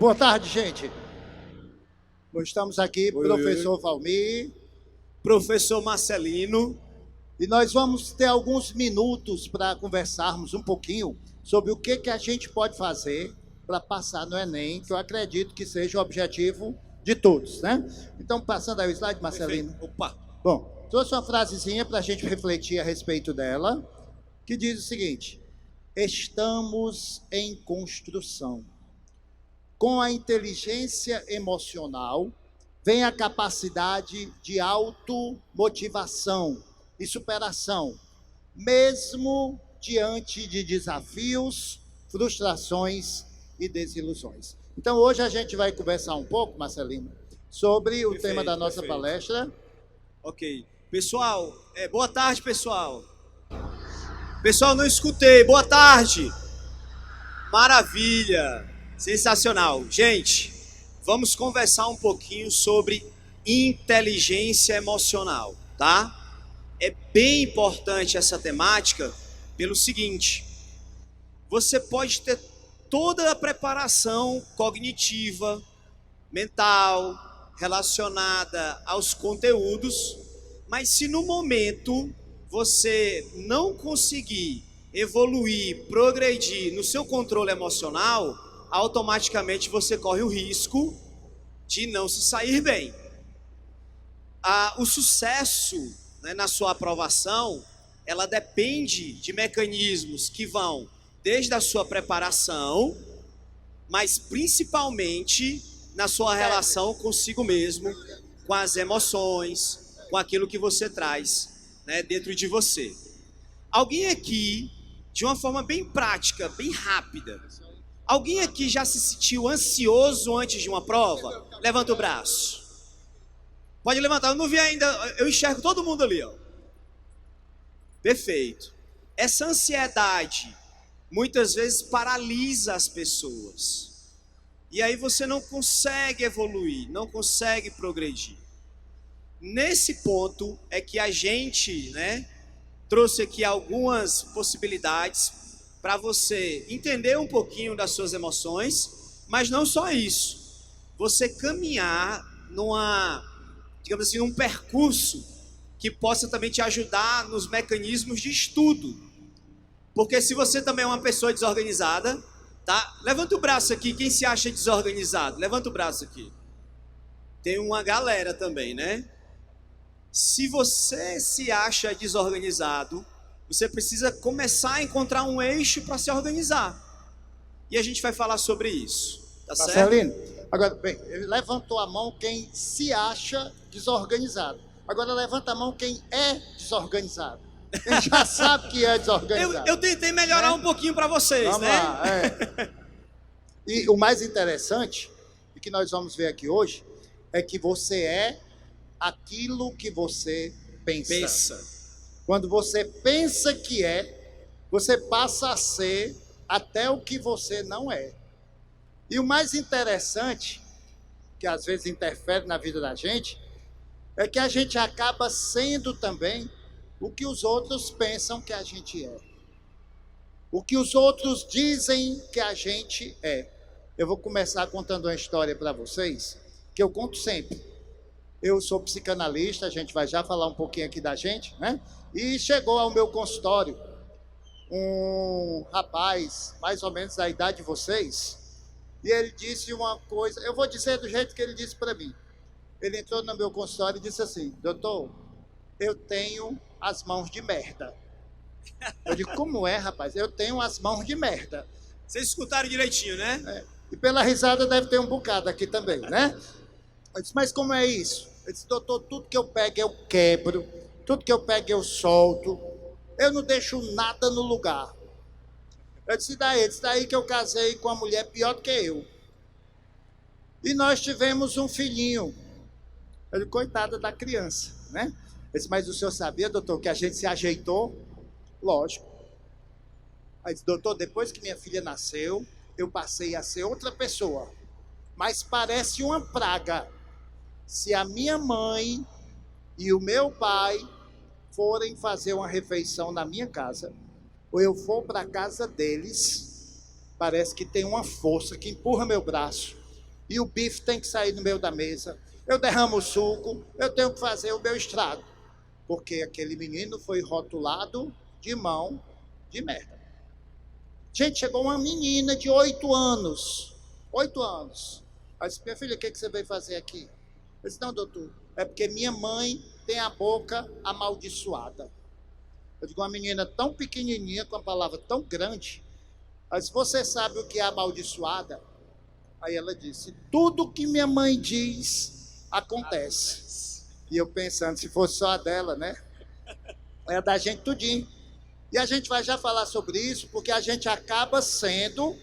Boa tarde, gente. Estamos aqui, Oi, professor oi. Valmir, Professor Marcelino. e nós vamos ter alguns minutos para conversarmos um pouquinho sobre o que a gente pode fazer para passar no Enem, que eu acredito que seja o objetivo de todos, né? Então, passando aí o slide, Marcelino. Perfeito. Opa. Bom, trouxe uma frasezinha para a gente refletir a respeito dela, que diz o seguinte: estamos em construção. Com a inteligência emocional, vem a capacidade de automotivação e superação, mesmo diante de desafios, frustrações e desilusões. Então, hoje a gente vai conversar um pouco, Marcelino, sobre o tema da nossa palestra. Ok. Pessoal, boa tarde, pessoal. Pessoal, não escutei. Boa tarde. Maravilha. Sensacional. Gente, vamos conversar um pouquinho sobre inteligência emocional, tá? É bem importante essa temática pelo seguinte: você pode ter toda a preparação cognitiva, mental, relacionada aos conteúdos, mas se no momento você não conseguir evoluir, progredir no seu controle emocional, automaticamente você corre o risco de não se sair bem. O sucesso, né, na sua aprovação, ela depende de mecanismos que vão desde a sua preparação, mas principalmente na sua relação consigo mesmo, com as emoções, com aquilo que você traz, né, dentro de você. Alguém aqui, de uma forma bem prática, bem rápida, alguém aqui já se sentiu ansioso antes de uma prova? Levanta o braço. Pode levantar, eu não vi ainda, eu enxergo todo mundo ali, ó. Perfeito. Essa ansiedade muitas vezes paralisa as pessoas. E aí você não consegue evoluir, não consegue progredir. Nesse ponto é que a gente, né, trouxe aqui algumas possibilidades para você entender um pouquinho das suas emoções, mas não só isso. Você caminhar digamos assim, um percurso que possa também te ajudar nos mecanismos de estudo. Porque se você também é uma pessoa desorganizada, tá? Levanta o braço aqui, quem se acha desorganizado? Levanta o braço aqui. Tem uma galera também, né? Se você se acha desorganizado, você precisa começar a encontrar um eixo para se organizar. E a gente vai falar sobre isso, tá certo? Marcelino, agora, bem, ele levantou a mão quem se acha desorganizado. Agora levanta a mão quem é desorganizado. Quem já sabe que é desorganizado. Eu tentei melhorar um pouquinho para vocês, Vamos né? lá, E o mais interessante, e que nós vamos ver aqui hoje, é que você é aquilo que você pensa. Quando você pensa que é, você passa a ser até o que você não é. E o mais interessante, que às vezes interfere na vida da gente, é que a gente acaba sendo também o que os outros pensam que a gente é. O que os outros dizem que a gente é. Eu vou começar contando uma história para vocês, que eu conto sempre. Eu sou psicanalista, a gente vai já falar um pouquinho aqui da gente, né? E chegou ao meu consultório um rapaz, mais ou menos da idade de vocês, e ele disse uma coisa, eu vou dizer do jeito que ele disse para mim. Ele entrou no meu consultório e disse assim: doutor, eu tenho as mãos de merda. Eu digo: como é, rapaz? Eu tenho as mãos de merda. Vocês escutaram direitinho, né? E pela risada deve ter um bocado aqui também, né? Eu disse: mas como é isso? Ele disse: doutor, tudo que eu pego eu quebro, tudo que eu pego eu solto, eu não deixo nada no lugar. Eu disse: daí? Ele disse: daí que eu casei com uma mulher pior do que eu. E nós tivemos um filhinho. Eu disse: coitada da criança, né? Ele disse: mas o senhor sabia, doutor, que a gente se ajeitou? Lógico. Aí disse: doutor, depois que minha filha nasceu, eu passei a ser outra pessoa. Mas parece uma praga. Se a minha mãe e o meu pai forem fazer uma refeição na minha casa, ou eu for para a casa deles, parece que tem uma força que empurra meu braço e o bife tem que sair no meio da mesa. Eu derramo o suco, eu tenho que fazer o meu estrago. Porque aquele menino foi rotulado de mão de merda. Gente, chegou uma menina de 8 anos. 8 anos. Aí disse, minha filha, o que você veio fazer aqui? Eu disse, não, doutor, é porque minha mãe tem a boca amaldiçoada. Eu digo, uma menina tão pequenininha, com uma palavra tão grande. Mas você sabe o que é amaldiçoada? Aí ela disse, tudo que minha mãe diz, acontece. E eu pensando, se fosse só a dela, né? É da gente tudinho. E a gente vai já falar sobre isso, porque a gente acaba sendo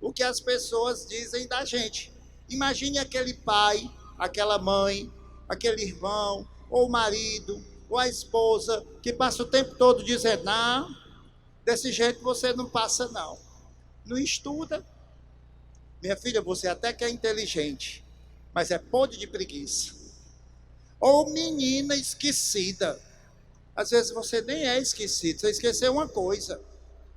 o que as pessoas dizem da gente. Imagine aquele pai, aquela mãe, aquele irmão, ou o marido, ou a esposa, que passa o tempo todo dizendo, não, desse jeito você não passa não. Não estuda. Minha filha, você até que é inteligente, mas é podre de preguiça. Ou menina esquecida. Às vezes você nem é esquecido, você esqueceu uma coisa.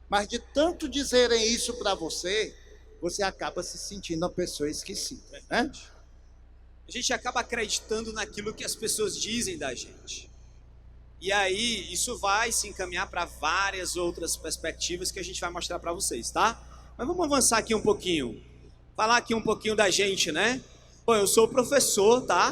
Mas de tanto dizerem isso para você, você acaba se sentindo uma pessoa esquecida, né? A gente acaba acreditando naquilo que as pessoas dizem da gente. E aí, isso vai se encaminhar para várias outras perspectivas que a gente vai mostrar para vocês, tá? Mas vamos avançar aqui um pouquinho. Falar aqui um pouquinho da gente, né? Bom, eu sou professor, tá?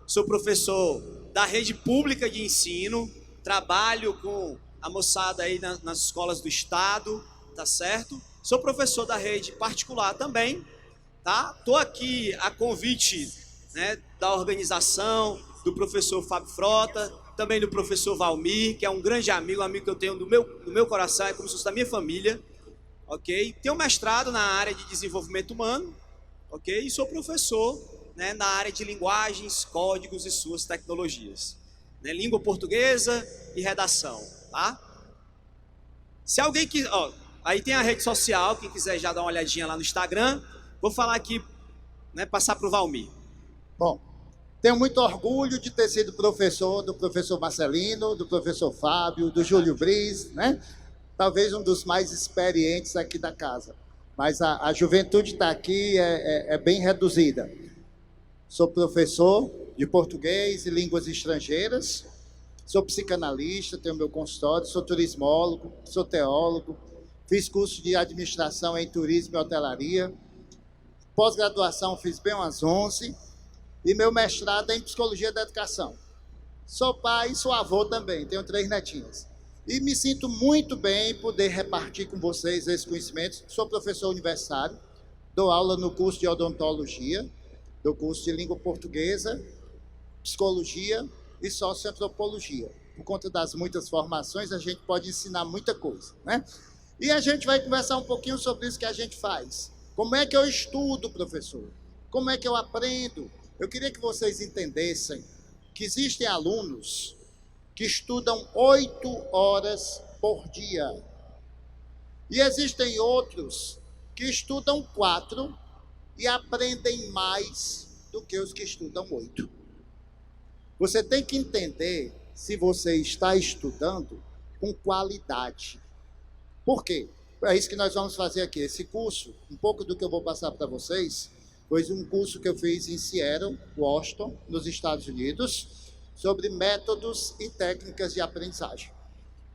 Sou professor da rede pública de ensino. Trabalho com a moçada aí nas escolas do estado, tá certo? Sou professor da rede particular também, tá? Tô aqui a convite, né, da organização, do professor Fábio Frota, também do professor Valmir, que é um grande amigo, um amigo que eu tenho do meu coração, é como se fosse da minha família, ok? Tenho mestrado na área de desenvolvimento humano, ok? E sou professor, né, na área de linguagens, códigos e suas tecnologias, né? Língua portuguesa e redação, tá? Se alguém que, ó, aí tem a rede social, quem quiser já dar uma olhadinha lá no Instagram, vou falar aqui, né, passar para o Valmir. Bom, tenho muito orgulho de ter sido professor do professor Marcelino, do professor Fábio, do Júlio Bris, né? Talvez um dos mais experientes aqui da casa. Mas a juventude está aqui, é bem reduzida. Sou professor de português e línguas estrangeiras, sou psicanalista, tenho meu consultório, sou turismólogo, sou teólogo, fiz curso de administração em turismo e hotelaria, pós-graduação fiz bem umas 11, e meu mestrado é em psicologia da educação. Sou pai e sou avô também, tenho 3 netinhas. E me sinto muito bem em poder repartir com vocês esses conhecimentos. Sou professor universitário, dou aula no curso de odontologia, dou curso de língua portuguesa, psicologia e socioantropologia. Por conta das muitas formações, a gente pode ensinar muita coisa, né? E a gente vai conversar um pouquinho sobre isso que a gente faz. Como é que eu estudo, professor? Como é que eu aprendo? Eu queria que vocês entendessem que existem alunos que estudam 8 horas por dia. E existem outros que estudam 4 e aprendem mais do que os que estudam 8. Você tem que entender se você está estudando com qualidade. Por quê? É isso que nós vamos fazer aqui. Esse curso, um pouco do que eu vou passar para vocês, foi um curso que eu fiz em Seattle, Washington, nos Estados Unidos, sobre métodos e técnicas de aprendizagem.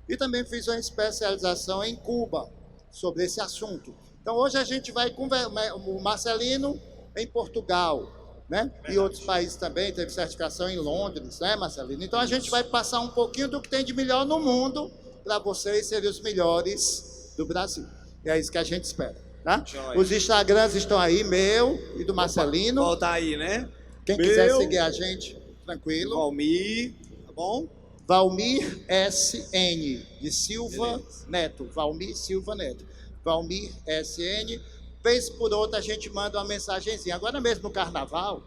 E também fiz uma especialização em Cuba sobre esse assunto. Então, hoje a gente vai conversar, o Marcelino em Portugal, né? E outros países também, teve certificação em Londres, né, Marcelino? Então, a gente vai passar um pouquinho do que tem de melhor no mundo para vocês serem os melhores do Brasil. E é isso que a gente espera, tá? Os Instagrams estão aí, meu e do Marcelino. Volta aí, né? Quem quiser seguir a gente, tranquilo. Valmir, tá bom? Valmir SN, de Silva Neto. Valmir Silva Neto. Valmir SN. Vez por outra a gente manda uma mensagenzinha. Agora mesmo no carnaval,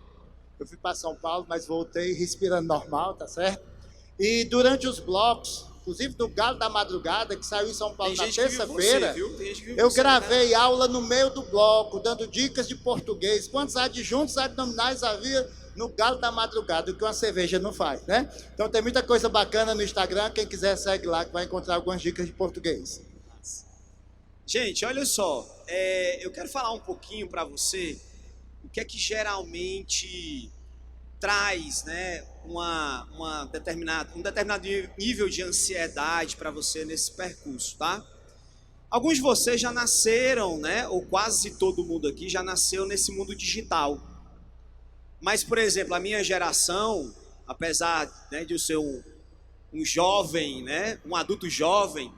eu fui para São Paulo, mas voltei respirando normal, tá certo? E durante os blocos, inclusive do Galo da Madrugada, que saiu em São Paulo na terça-feira, eu gravei aula no meio do bloco, dando dicas de português. Quantos adjuntos adnominais havia no Galo da Madrugada, o que uma cerveja não faz, né? Então tem muita coisa bacana no Instagram, quem quiser segue lá que vai encontrar algumas dicas de português. Gente, olha só, eu quero falar um pouquinho para você, o que é que geralmente traz, né, um determinado nível de ansiedade para você nesse percurso, tá? Alguns de vocês já nasceram, né, ou quase todo mundo aqui já nasceu nesse mundo digital. Mas, por exemplo, a minha geração, apesar, né, de eu ser um jovem, né, um adulto jovem,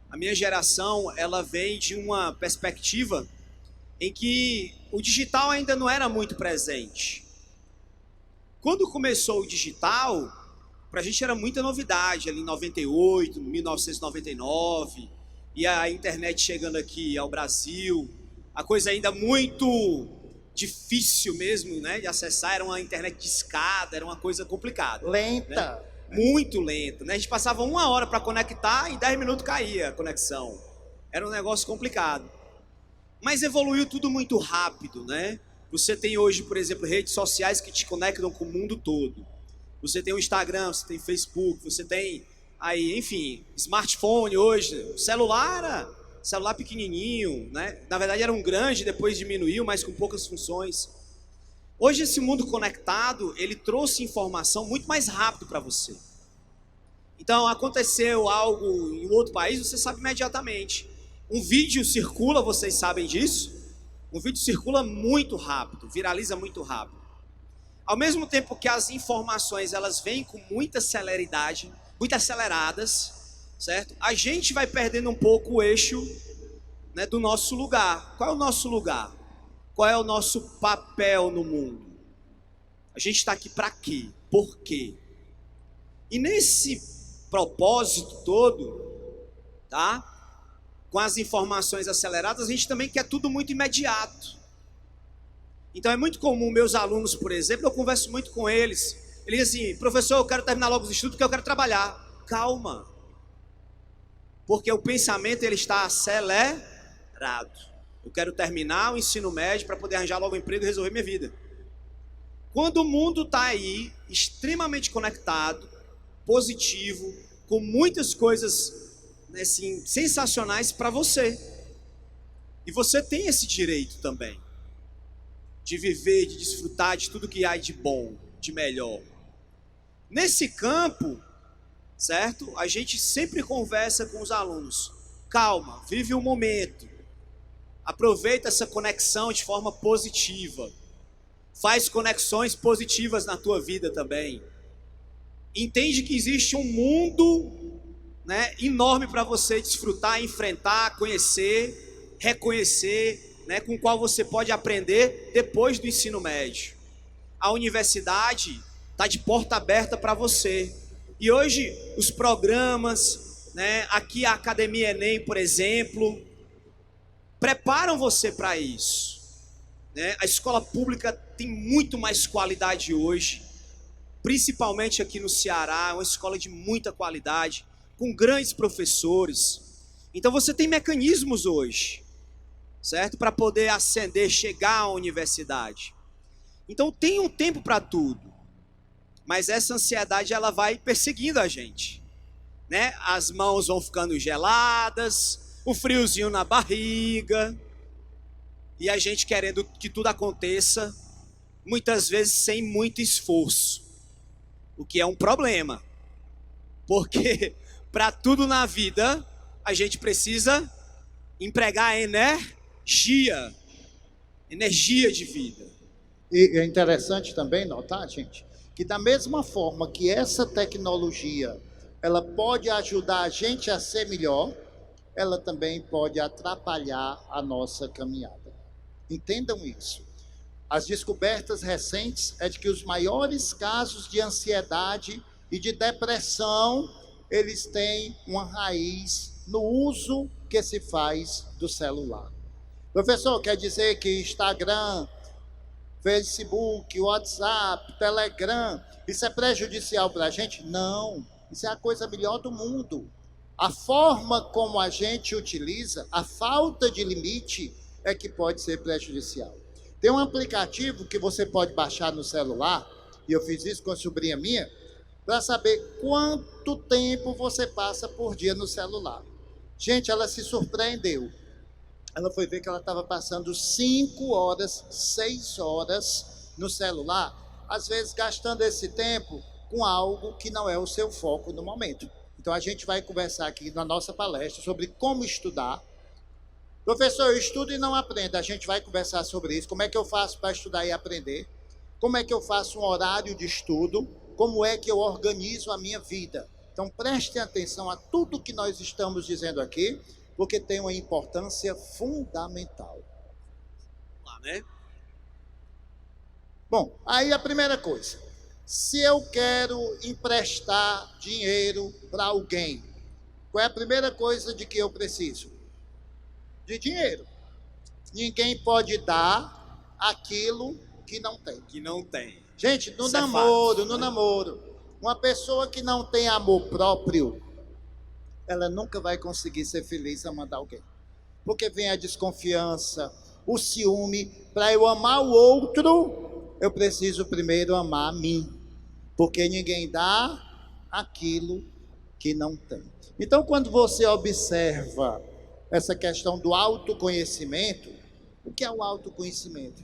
a minha geração, ela vem de uma perspectiva em que o digital ainda não era muito presente. Quando começou o digital, para a gente era muita novidade, ali em 98, 1999, e a internet chegando aqui ao Brasil, a coisa ainda muito difícil mesmo, né, de acessar, era uma internet discada, era uma coisa complicada. Lenta. Né? Muito lenta, né? A gente passava 1 hora para conectar e em 10 minutos caía a conexão. Era um negócio complicado. Mas evoluiu tudo muito rápido, né? Você tem hoje, por exemplo, redes sociais que te conectam com o mundo todo. Você tem o Instagram, você tem Facebook, você tem aí, enfim, smartphone hoje, celular pequenininho, né? Na verdade era um grande, depois diminuiu, mas com poucas funções. Hoje esse mundo conectado, ele trouxe informação muito mais rápido para você. Então aconteceu algo em outro país, você sabe imediatamente. Um vídeo circula, vocês sabem disso? Um vídeo circula muito rápido, viraliza muito rápido. Ao mesmo tempo que as informações elas vêm com muita celeridade, muito aceleradas, certo? A gente vai perdendo um pouco o eixo, né, do nosso lugar. Qual é o nosso lugar? Qual é o nosso papel no mundo? A gente está aqui para quê? Por quê? E nesse propósito todo, tá? Com as informações aceleradas, a gente também quer tudo muito imediato. Então é muito comum, meus alunos, por exemplo, eu converso muito com eles. Eles dizem assim, professor, eu quero terminar logo os estudos porque eu quero trabalhar. Calma. Porque o pensamento ele está acelerado. Eu quero terminar o ensino médio para poder arranjar logo um emprego e resolver minha vida. Quando o mundo está aí, extremamente conectado, positivo, com muitas coisas assim, sensacionais para você. E você tem esse direito também. De viver, de desfrutar de tudo que há de bom, de melhor. Nesse campo, certo? A gente sempre conversa com os alunos. Calma, vive o momento. Aproveita essa conexão de forma positiva. Faz conexões positivas na tua vida também. Entende que existe um mundo, né, enorme para você desfrutar, enfrentar, conhecer, reconhecer, né, com o qual você pode aprender depois do ensino médio. A universidade está de porta aberta para você. E hoje os programas, né, aqui a Academia Enem, por exemplo, preparam você para isso. Né? A escola pública tem muito mais qualidade hoje, principalmente aqui no Ceará, é uma escola de muita qualidade, com grandes professores. Então você tem mecanismos hoje, certo? Para poder ascender, chegar à universidade. Então tem um tempo para tudo. Mas essa ansiedade ela vai perseguindo a gente, né? As mãos vão ficando geladas, o friozinho na barriga, e a gente querendo que tudo aconteça, muitas vezes sem muito esforço, o que é um problema, porque para tudo na vida a gente precisa empregar energia de vida. E é interessante também notar, gente, que da mesma forma que essa tecnologia ela pode ajudar a gente a ser melhor, ela também pode atrapalhar a nossa caminhada. Entendam isso. As descobertas recentes é de que os maiores casos de ansiedade e de depressão, eles têm uma raiz no uso que se faz do celular. Professor, quer dizer que Instagram, Facebook, WhatsApp, Telegram, isso é prejudicial para a gente? Não, isso é a coisa melhor do mundo. A forma como a gente utiliza, a falta de limite é que pode ser prejudicial. Tem um aplicativo que você pode baixar no celular, e eu fiz isso com a sobrinha minha, para saber quanto tempo você passa por dia no celular. Gente, ela se surpreendeu. ela foi ver que ela estava passando 5 horas, 6 horas no celular, às vezes gastando esse tempo com algo que não é o seu foco no momento. Então a gente vai conversar aqui na nossa palestra sobre como estudar. Professor, eu estudo e não aprendo. A gente vai conversar sobre isso. Como é que eu faço para estudar e aprender? Como é que eu faço um horário de estudo? Como é que eu organizo a minha vida? Então prestem atenção a tudo que nós estamos dizendo aqui, porque tem uma importância fundamental. Lá, né? Bom, aí a primeira coisa. Se eu quero emprestar dinheiro para alguém, qual é a primeira coisa de que eu preciso? De dinheiro. Ninguém pode dar aquilo que não tem. Que não tem. Gente, no Isso é namoro, fato, no né? namoro, uma pessoa que não tem amor próprio, ela nunca vai conseguir ser feliz amando alguém. Porque vem a desconfiança, o ciúme. Para eu amar o outro, eu preciso primeiro amar a mim. Porque ninguém dá aquilo que não tem. Então, quando você observa essa questão do autoconhecimento, o que é o autoconhecimento?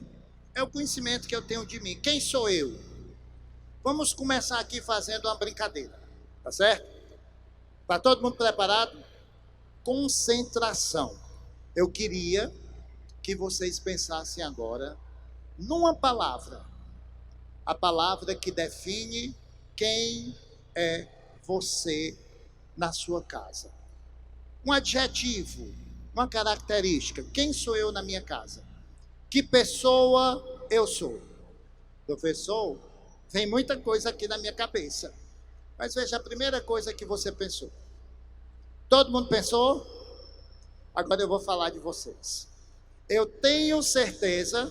É o conhecimento que eu tenho de mim. Quem sou eu? Vamos começar aqui fazendo uma brincadeira, tá certo? Está todo mundo preparado? Concentração. Eu queria que vocês pensassem agora numa palavra. A palavra que define quem é você na sua casa. Um adjetivo, uma característica. Quem sou eu na minha casa? Que pessoa eu sou? Professor, vem muita coisa aqui na minha cabeça. Mas veja, a primeira coisa que você pensou. Todo mundo pensou? Agora eu vou falar de vocês. Eu tenho certeza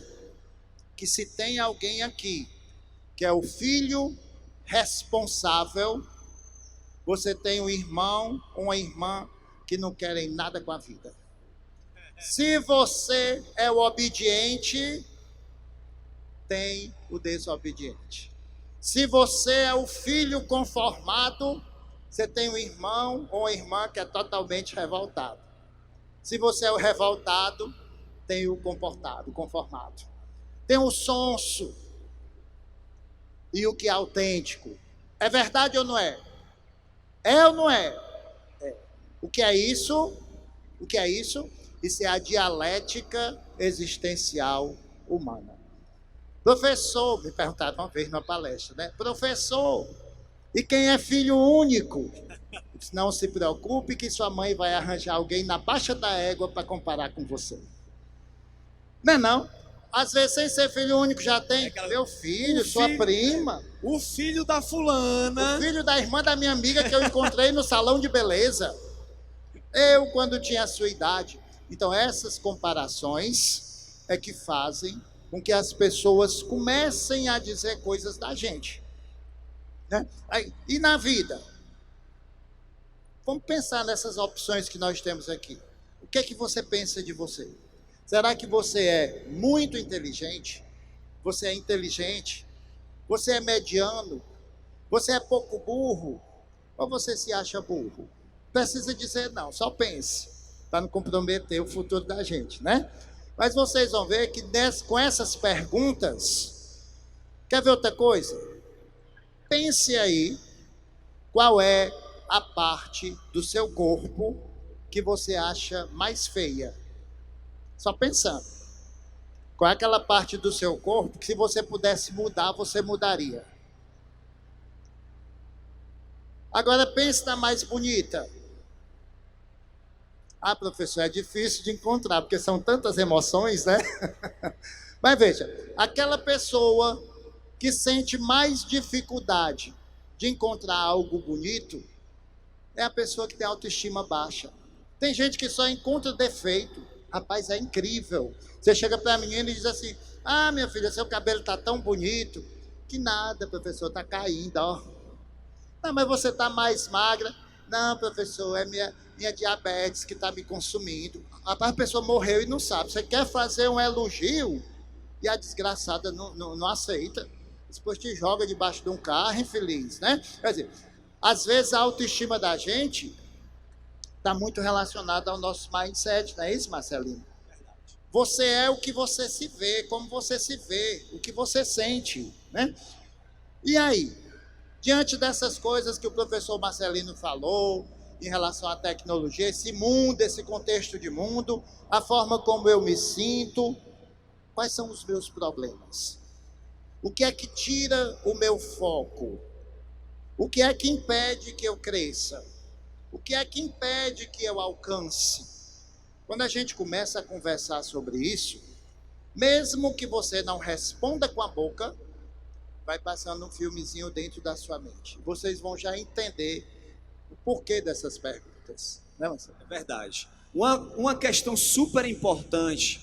que se tem alguém aqui que é o filho responsável, você tem um irmão ou uma irmã que não querem nada com a vida. Se você é o obediente, tem o desobediente. Se você é o filho conformado, você tem um irmão ou uma irmã que é totalmente revoltado. Se você é o revoltado, tem o comportado, conformado. Tem o sonso e o que é autêntico. É verdade ou não é? É ou não é? É. O que é isso? O que é isso? Isso é a dialética existencial humana. Professor, me perguntaram uma vez numa palestra, né? Professor, e quem é filho único? Não se preocupe que sua mãe vai arranjar alguém na baixa da égua para comparar com você. Não é não? Às vezes, sem ser filho único, já tem meu filho, sua prima. O filho da fulana. O filho da irmã da minha amiga que eu encontrei no salão de beleza. Eu, quando tinha a sua idade. Então, essas comparações é que fazem com que as pessoas comecem a dizer coisas da gente. Né? E na vida? Vamos pensar nessas opções que nós temos aqui. O que é que você pensa de você? Será que você é muito inteligente? Você é inteligente? Você é mediano? Você é pouco burro? Ou você se acha burro? Precisa dizer não, só pense, para não comprometer o futuro da gente, né? Mas vocês vão ver que com essas perguntas, quer ver outra coisa? Pense aí qual é a parte do seu corpo que você acha mais feia. Só pensando. Qual é aquela parte do seu corpo que se você pudesse mudar, você mudaria? Agora pense na mais bonita. Ah, professor, é difícil de encontrar, porque são tantas emoções, né? Mas veja, aquela pessoa que sente mais dificuldade de encontrar algo bonito é a pessoa que tem autoestima baixa. Tem gente que só encontra defeito. Rapaz, é incrível. Você chega para a menina e diz assim: ah, minha filha, seu cabelo está tão bonito. Que nada, professor, está caindo, ó. Não, mas você está mais magra. Não, professor, é minha diabetes que está me consumindo. Rapaz, a pessoa morreu e não sabe. Você quer fazer um elogio e a desgraçada não aceita. Depois te joga debaixo de um carro, infeliz, né? Quer dizer, às vezes a autoestima da gente está muito relacionada ao nosso mindset, não é isso, Marcelinho? Você é o que você se vê, como você se vê, o que você sente, né? E aí, diante dessas coisas que o professor Marcelino falou, em relação à tecnologia, esse mundo, esse contexto de mundo, a forma como eu me sinto, quais são os meus problemas? O que é que tira o meu foco? O que é que impede que eu cresça? O que é que impede que eu alcance? Quando a gente começa a conversar sobre isso, mesmo que você não responda com a boca, vai passando um filmezinho dentro da sua mente. Vocês vão já entender o porquê dessas perguntas. Né, Marcelo? É verdade. Uma questão super importante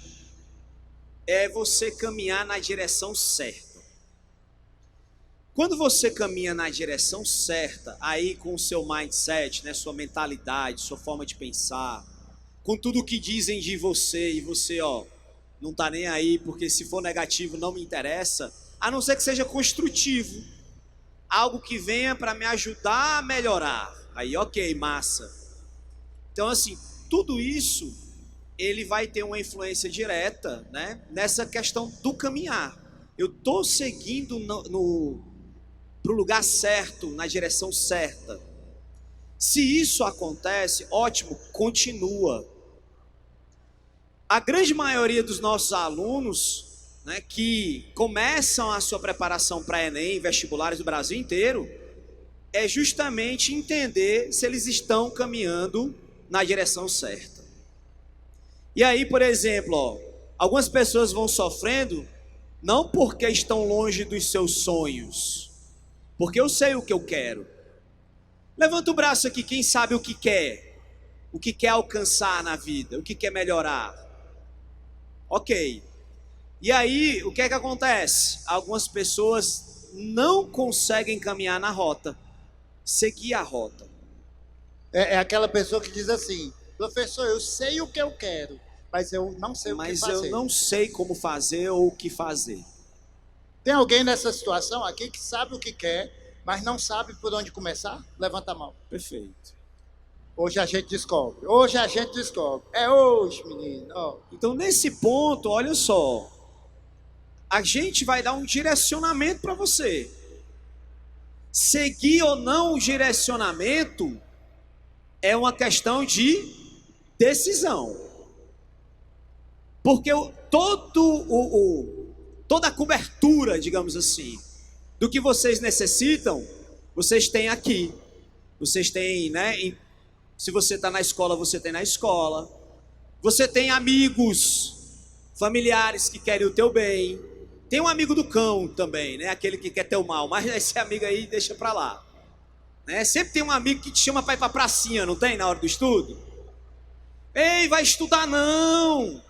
é você caminhar na direção certa. Quando você caminha na direção certa, aí com o seu mindset, né, sua mentalidade, sua forma de pensar, com tudo o que dizem de você, e você, não tá nem aí, porque se for negativo não me interessa, a não ser que seja construtivo, algo que venha para me ajudar a melhorar. Aí, ok, massa. Então, assim, tudo isso, ele vai ter uma influência direta, né, nessa questão do caminhar. Eu tô seguindo para o lugar certo, na direção certa. Se isso acontece, ótimo, continua. A grande maioria dos nossos alunos, né, que começam a sua preparação para Enem, vestibulares do Brasil inteiro, é justamente entender se eles estão caminhando na direção certa. E aí, por exemplo, algumas pessoas vão sofrendo, não porque estão longe dos seus sonhos, porque eu sei o que eu quero. Levanta o braço aqui, quem sabe o que quer alcançar na vida, o que quer melhorar. Ok. E aí, o que é que acontece? Algumas pessoas não conseguem caminhar na rota, seguir a rota. É aquela pessoa que diz assim, professor, eu sei o que eu quero, mas eu não sei o que fazer. Mas eu não sei como fazer ou o que fazer. Tem alguém nessa situação aqui que sabe o que quer, mas não sabe por onde começar? Levanta a mão. Perfeito. Hoje a gente descobre. Hoje a gente descobre. É hoje, menino. Oh. Então, nesse ponto, olha só. A gente vai dar um direcionamento para você. Seguir ou não o direcionamento é uma questão de decisão. Porque toda a cobertura, digamos assim, do que vocês necessitam, vocês têm aqui. Vocês têm, né? Se você está na escola, você tem na escola. Você tem amigos, familiares que querem o teu bem. Tem um amigo do cão também, né? Aquele que quer teu mal. Mas esse amigo aí deixa pra lá. Né? Sempre tem um amigo que te chama para ir pra pracinha, não tem? Na hora do estudo. Ei, vai estudar não!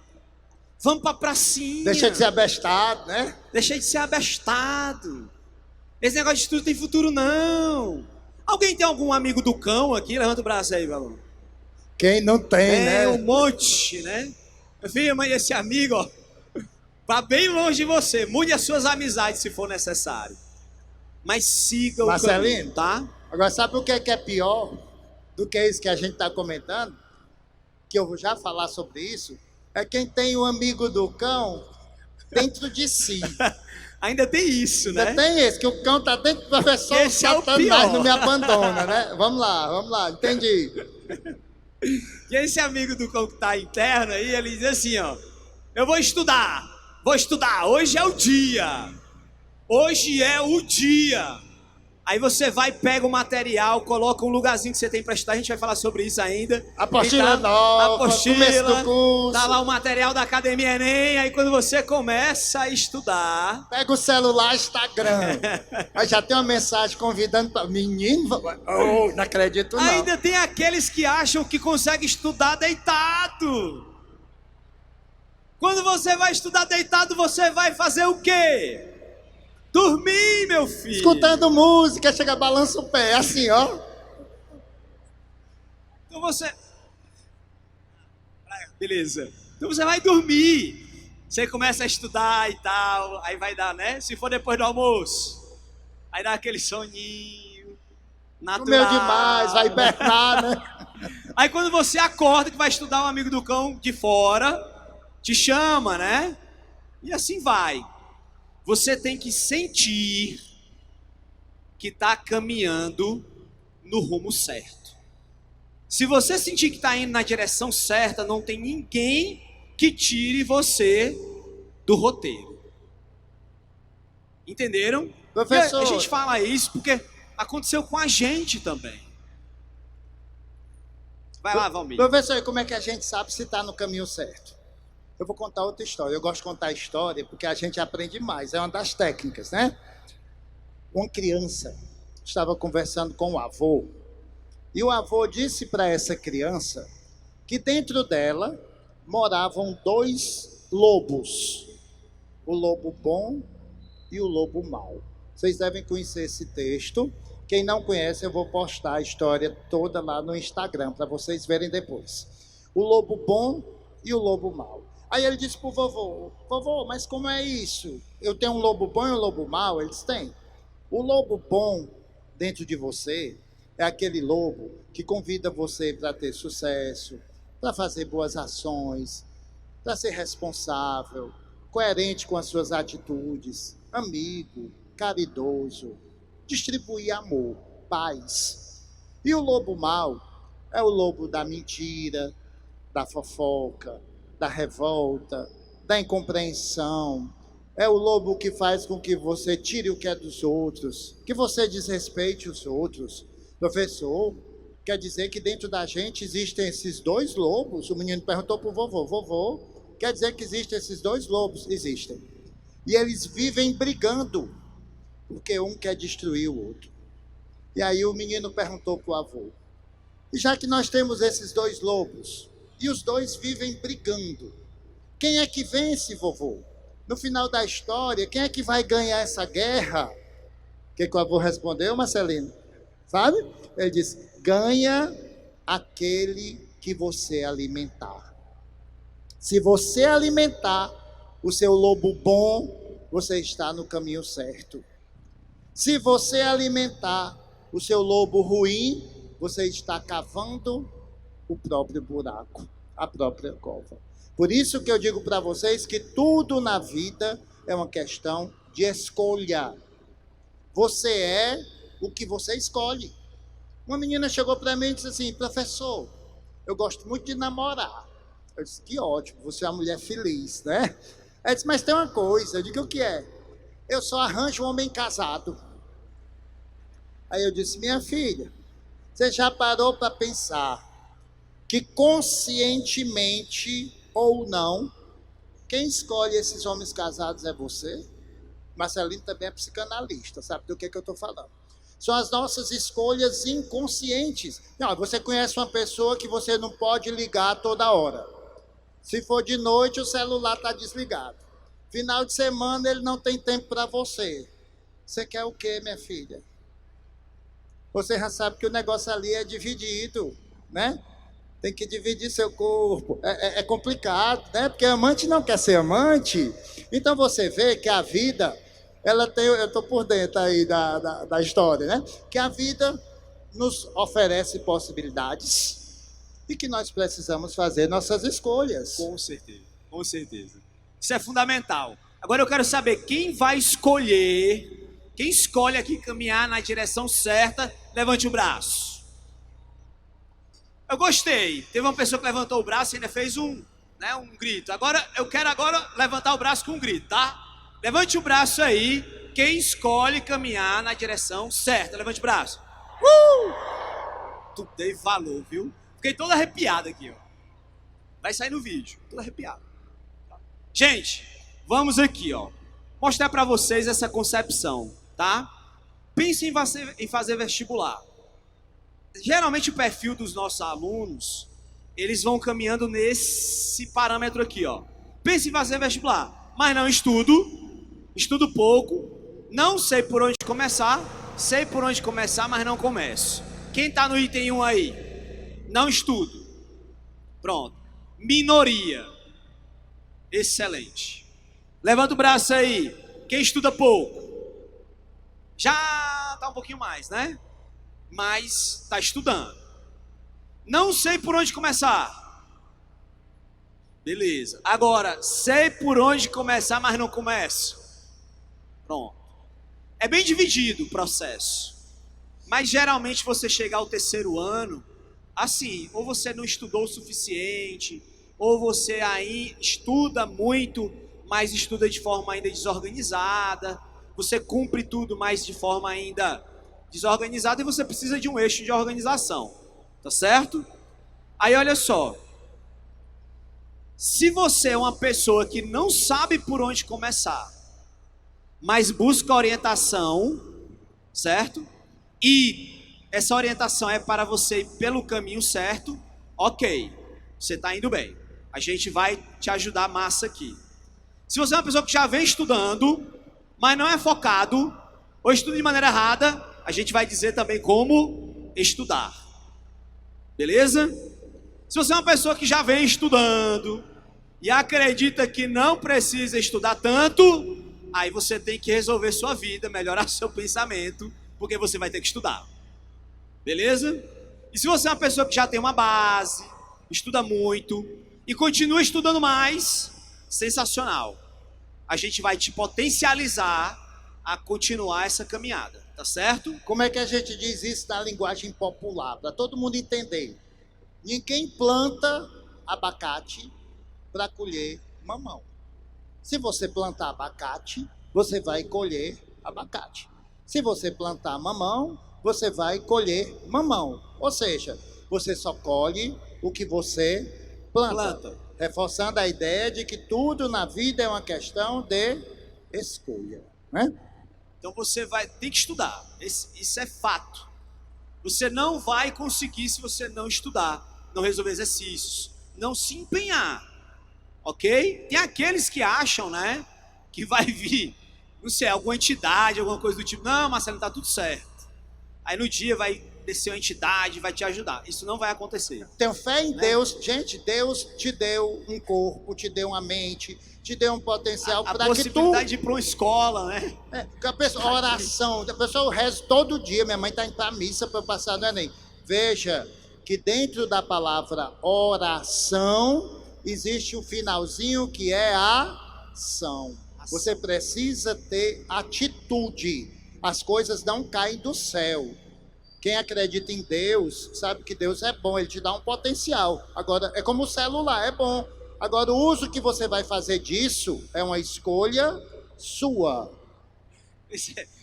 Vamos pra pracinha. Deixa de ser abestado, né? Deixa de ser abestado. Esse negócio de estudo tem futuro não. Alguém tem algum amigo do cão aqui? Levanta o braço aí, Valão. Quem não tem, né? É um monte, né? Meu filho, mãe, esse amigo, vai bem longe de você. Mude as suas amizades se for necessário. Mas siga o Marcelino, caminho, tá? Agora, sabe o que é pior do que isso que a gente está comentando? Que eu vou já falar sobre isso. É quem tem o amigo do cão dentro de si. Ainda tem isso, né? Ainda tem esse, que o cão está dentro do professor, esse é o pior. Não me abandona, né? Vamos lá, entendi. E esse amigo do cão que está interno aí, ele diz assim, eu vou estudar, hoje é o dia. Hoje é o dia. Aí você vai, pega o material, coloca um lugarzinho que você tem para estudar, a gente vai falar sobre isso ainda. Apostila nova, começo do curso. Tá lá o material da Academia Enem, aí quando você começa a estudar... Pega o celular, Instagram. Aí já tem uma mensagem convidando para... Menino, não acredito não. Ainda tem aqueles que acham que consegue estudar deitado. Quando você vai estudar deitado, você vai fazer o quê? Dormir, meu filho. Escutando música, chega, balança o pé, assim, ó. Então você... Beleza. Então você vai dormir. Você começa a estudar e tal, aí vai dar, né? Se for depois do almoço, aí dá aquele soninho natural. Comeu demais, vai hibernar, né? Aí quando você acorda que vai estudar, um amigo do cão de fora te chama, né? E assim vai. Você tem que sentir que está caminhando no rumo certo. Se você sentir que está indo na direção certa, não tem ninguém que tire você do roteiro. Entenderam? Professor, a gente fala isso porque aconteceu com a gente também. Vai lá, Valmir. Professor, e como é que a gente sabe se está no caminho certo? Eu vou contar outra história. Eu gosto de contar história porque a gente aprende mais. É uma das técnicas, né? Uma criança estava conversando com o avô. E o avô disse para essa criança que dentro dela moravam 2 lobos. O lobo bom e o lobo mau. Vocês devem conhecer esse texto. Quem não conhece, eu vou postar a história toda lá no Instagram para vocês verem depois. O lobo bom e o lobo mau. Aí ele disse para o vovô: vovô, mas como é isso? Eu tenho um lobo bom e um lobo mau? Ele disse: tem. O lobo bom dentro de você é aquele lobo que convida você para ter sucesso, para fazer boas ações, para ser responsável, coerente com as suas atitudes, amigo, caridoso, distribuir amor, paz. E o lobo mau é o lobo da mentira, da fofoca, da revolta, da incompreensão. É o lobo que faz com que você tire o que é dos outros, que você desrespeite os outros. Professor, quer dizer que dentro da gente existem esses 2 lobos? O menino perguntou para o vovô: vovô, quer dizer que existem esses 2 lobos? Existem. E eles vivem brigando, porque um quer destruir o outro. E aí o menino perguntou para o avô: e já que nós temos esses 2 lobos, e os 2 vivem brigando, quem é que vence, vovô? No final da história, quem é que vai ganhar essa guerra? O que o avô respondeu, Marcelino? Sabe? Ele disse: ganha aquele que você alimentar. Se você alimentar o seu lobo bom, você está no caminho certo. Se você alimentar o seu lobo ruim, você está cavando o próprio buraco, a própria cova. Por isso que eu digo para vocês que tudo na vida é uma questão de escolha. Você é o que você escolhe. Uma menina chegou para mim e disse assim: professor, eu gosto muito de namorar. Eu disse: que ótimo, você é uma mulher feliz, né? Ela disse: mas tem uma coisa. Eu digo: o que é? Eu só arranjo um homem casado. Aí eu disse: minha filha, você já parou para pensar que conscientemente ou não, quem escolhe esses homens casados é você? Marcelino também é psicanalista, sabe do que eu estou falando? São as nossas escolhas inconscientes. Não, você conhece uma pessoa que você não pode ligar toda hora. Se for de noite, o celular está desligado. Final de semana, ele não tem tempo para você. Você quer o quê, minha filha? Você já sabe que o negócio ali é dividido, né? Tem que dividir seu corpo. É complicado, né? Porque amante não quer ser amante. Então você vê que a vida, ela tem, eu estou por dentro aí da história, né? Que a vida nos oferece possibilidades e que nós precisamos fazer nossas escolhas. Com certeza, com certeza. Isso é fundamental. Agora eu quero saber quem vai escolher, quem escolhe aqui caminhar na direção certa, levante o braço. Eu gostei. Teve uma pessoa que levantou o braço e ainda fez um grito. Agora, eu quero levantar o braço com um grito, tá? Levante o braço aí, quem escolhe caminhar na direção certa. Levante o braço. Tu dei valor, viu? Fiquei todo arrepiado aqui, ó. Vai sair no vídeo, todo arrepiado. Gente, vamos aqui, ó. Mostrar pra vocês essa concepção, tá? Pense em fazer vestibular. Geralmente o perfil dos nossos alunos, eles vão caminhando nesse parâmetro aqui, ó. Pense em fazer vestibular, mas não estudo pouco, não sei por onde começar, sei por onde começar, mas não começo. Quem tá no item 1 aí? Não estudo. Pronto. Minoria. Excelente. Levanta o braço aí. Quem estuda pouco? Já tá um pouquinho mais, né? Mas está estudando. Não sei por onde começar. Beleza. Agora, sei por onde começar, mas não começo. Pronto. É bem dividido o processo. Mas geralmente você chega ao terceiro ano, assim, ou você não estudou o suficiente, ou você aí estuda muito, mas estuda de forma ainda desorganizada. Você cumpre tudo, mas de forma ainda desorganizada, e você precisa de um eixo de organização. Tá certo? Aí olha só. Se você é uma pessoa que não sabe por onde começar, mas busca orientação, certo? E essa orientação é para você ir pelo caminho certo, ok, você está indo bem. A gente vai te ajudar massa aqui. Se você é uma pessoa que já vem estudando, mas não é focado, ou estuda de maneira errada, a gente vai dizer também como estudar. Beleza? Se você é uma pessoa que já vem estudando e acredita que não precisa estudar tanto, aí você tem que resolver sua vida, melhorar seu pensamento, porque você vai ter que estudar. Beleza? E se você é uma pessoa que já tem uma base, estuda muito e continua estudando mais, sensacional. A gente vai te potencializar a continuar essa caminhada, tá certo? Como é que a gente diz isso na linguagem popular, para todo mundo entender? Ninguém planta abacate para colher mamão. Se você plantar abacate, você vai colher abacate. Se você plantar mamão, você vai colher mamão. Ou seja, você só colhe o que você planta. Reforçando a ideia de que tudo na vida é uma questão de escolha, né? Então você tem que estudar. Isso é fato. Você não vai conseguir se você não estudar, não resolver exercícios, não se empenhar. Ok? Tem aqueles que acham, né, que vai vir, não sei, alguma entidade, alguma coisa do tipo. Não, Marcelo, tá tudo certo. Aí no dia vai descer uma entidade, vai te ajudar. Isso não vai acontecer. Tenho fé em Deus. Gente, Deus te deu um corpo, te deu uma mente, te deu um potencial para que tu... A possibilidade de ir para uma escola, né? A pessoa, oração, a pessoa reza todo dia. Minha mãe está indo para a missa para eu passar no Enem. Veja que dentro da palavra oração existe um finalzinho que é ação. Você precisa ter atitude. As coisas não caem do céu. Quem acredita em Deus sabe que Deus é bom, Ele te dá um potencial. Agora, é como o celular, é bom. Agora, o uso que você vai fazer disso é uma escolha sua.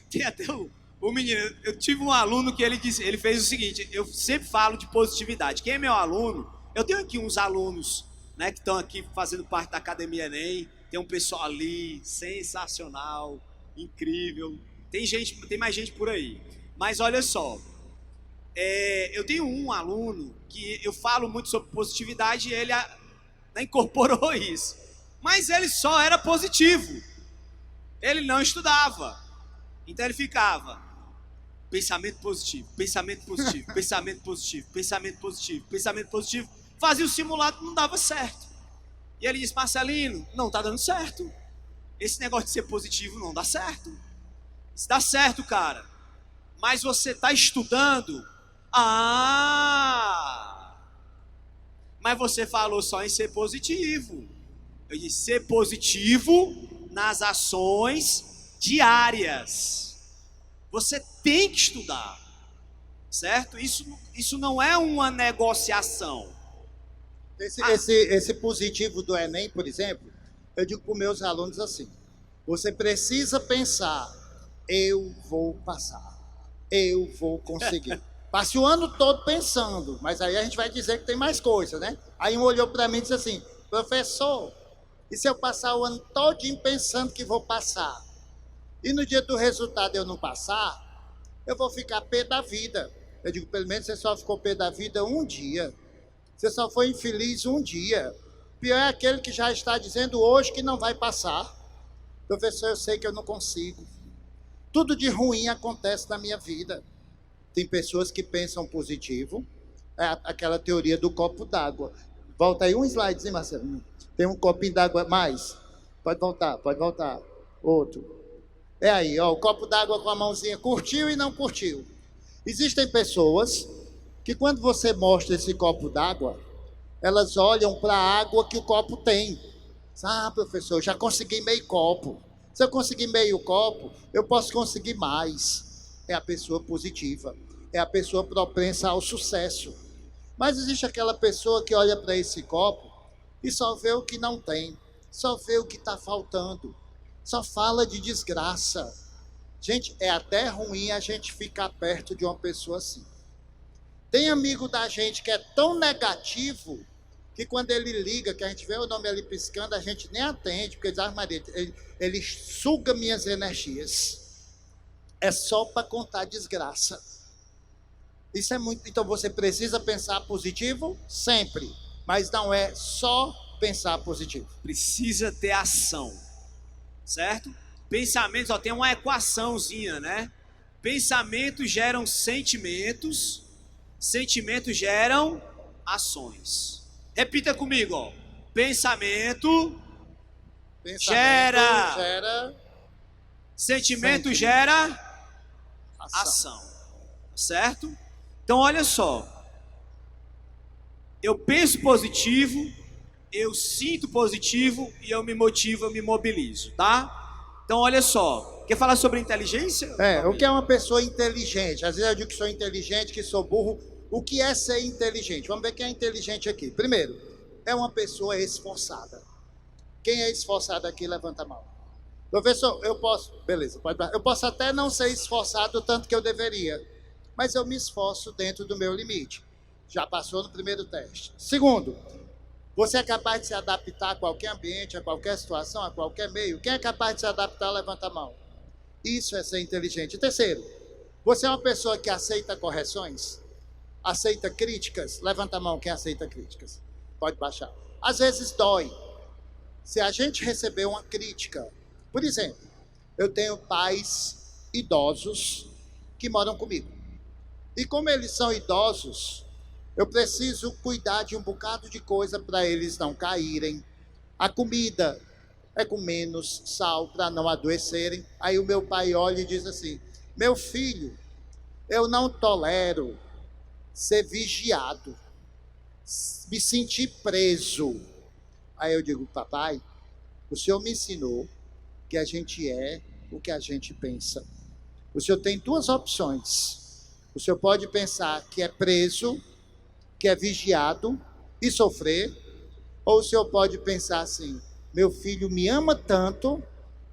Tem até o menino, eu tive um aluno que ele fez o seguinte, eu sempre falo de positividade. Quem é meu aluno, eu tenho aqui uns alunos, né, que estão aqui fazendo parte da Academia Enem, tem um pessoal ali, sensacional, incrível. Tem mais gente por aí. Mas olha só, eu tenho um aluno que eu falo muito sobre positividade e ele incorporou isso. Mas ele só era positivo. Ele não estudava. Então ele ficava, pensamento positivo, pensamento positivo, pensamento positivo, pensamento positivo, pensamento positivo. Fazia o simulado, não dava certo. E ele disse, Marcelino, não está dando certo. Esse negócio de ser positivo não dá certo. Isso dá certo, cara. Mas você está estudando. Mas você falou só em ser positivo. Eu disse, ser positivo nas ações diárias. Você tem que estudar. Certo? Isso não é uma negociação. Esse positivo do Enem, por exemplo, eu digo para os meus alunos assim, você precisa pensar, eu vou passar, eu vou conseguir. Passe o ano todo pensando, mas aí a gente vai dizer que tem mais coisa, né? Aí um olhou para mim e disse assim, professor, e se eu passar o ano todinho pensando que vou passar? E no dia do resultado eu não passar, eu vou ficar pé da vida. Eu digo, pelo menos você só ficou pé da vida um dia. Você só foi infeliz um dia. Pior é aquele que já está dizendo hoje que não vai passar. Professor, eu sei que eu não consigo. Tudo de ruim acontece na minha vida. Tem pessoas que pensam positivo. É aquela teoria do copo d'água. Volta aí um slidezinho, Marcelo. Tem um copinho d'água mais. Pode voltar. Outro. É aí, ó, o copo d'água com a mãozinha. Curtiu e não curtiu. Existem pessoas que quando você mostra esse copo d'água, elas olham para a água que o copo tem. Ah, professor, já consegui meio copo. Se eu conseguir meio copo, eu posso conseguir mais. É a pessoa positiva, é a pessoa propensa ao sucesso. Mas existe aquela pessoa que olha para esse copo e só vê o que não tem, só vê o que está faltando, só fala de desgraça. Gente, é até ruim a gente ficar perto de uma pessoa assim. Tem amigo da gente que é tão negativo que quando ele liga, que a gente vê o nome ali piscando, a gente nem atende, porque ele suga minhas energias. É só para contar desgraça. Isso é muito. Então você precisa pensar positivo sempre, mas não é só pensar positivo. Precisa ter ação, certo? Pensamentos, ó, tem uma equaçãozinha, né? Pensamentos geram sentimentos, sentimentos geram ações. Repita comigo, ó. Pensamento gera sentimento gera ação. Certo? Então olha só. Eu penso positivo, eu sinto positivo e eu me motivo, eu me mobilizo, tá? Então olha só. Quer falar sobre inteligência? O que é uma pessoa inteligente? Às vezes eu digo que sou inteligente, que sou burro. O que é ser inteligente? Vamos ver quem é inteligente aqui. Primeiro, é uma pessoa esforçada. Quem é esforçado aqui, levanta a mão. Professor, eu posso... Beleza, pode... Eu posso até não ser esforçado tanto que eu deveria, mas eu me esforço dentro do meu limite. Já passou no primeiro teste. Segundo, você é capaz de se adaptar a qualquer ambiente, a qualquer situação, a qualquer meio. Quem é capaz de se adaptar, levanta a mão. Isso é ser inteligente. Terceiro, você é uma pessoa que aceita correções? Aceita críticas? Levanta a mão quem aceita críticas. Pode baixar. Às vezes dói. Se a gente receber uma crítica, por exemplo, eu tenho pais idosos que moram comigo. E como eles são idosos, eu preciso cuidar de um bocado de coisa para eles não caírem. A comida é com menos sal para não adoecerem. Aí o meu pai olha e diz assim: meu filho, eu não tolero ser vigiado, me sentir preso. Aí eu digo: papai, o senhor me ensinou que a gente é o que a gente pensa. O senhor tem duas opções. O senhor pode pensar que é preso, que é vigiado e sofrer, ou o senhor pode pensar assim: meu filho me ama tanto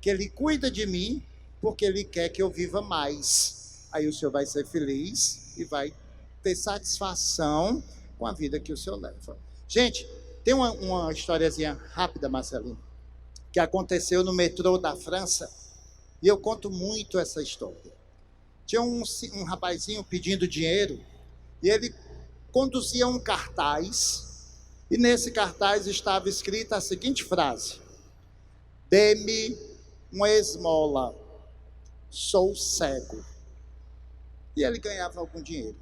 que ele cuida de mim porque ele quer que eu viva mais. Aí o senhor vai ser feliz e vai ter satisfação com a vida que o senhor leva. Gente, tem uma historiazinha rápida, Marcelinho, que aconteceu no metrô da França, e eu conto muito essa história. Tinha um rapazinho pedindo dinheiro, e ele conduzia um cartaz, e nesse cartaz estava escrita a seguinte frase: dê-me uma esmola, sou cego. E ele ganhava algum dinheiro.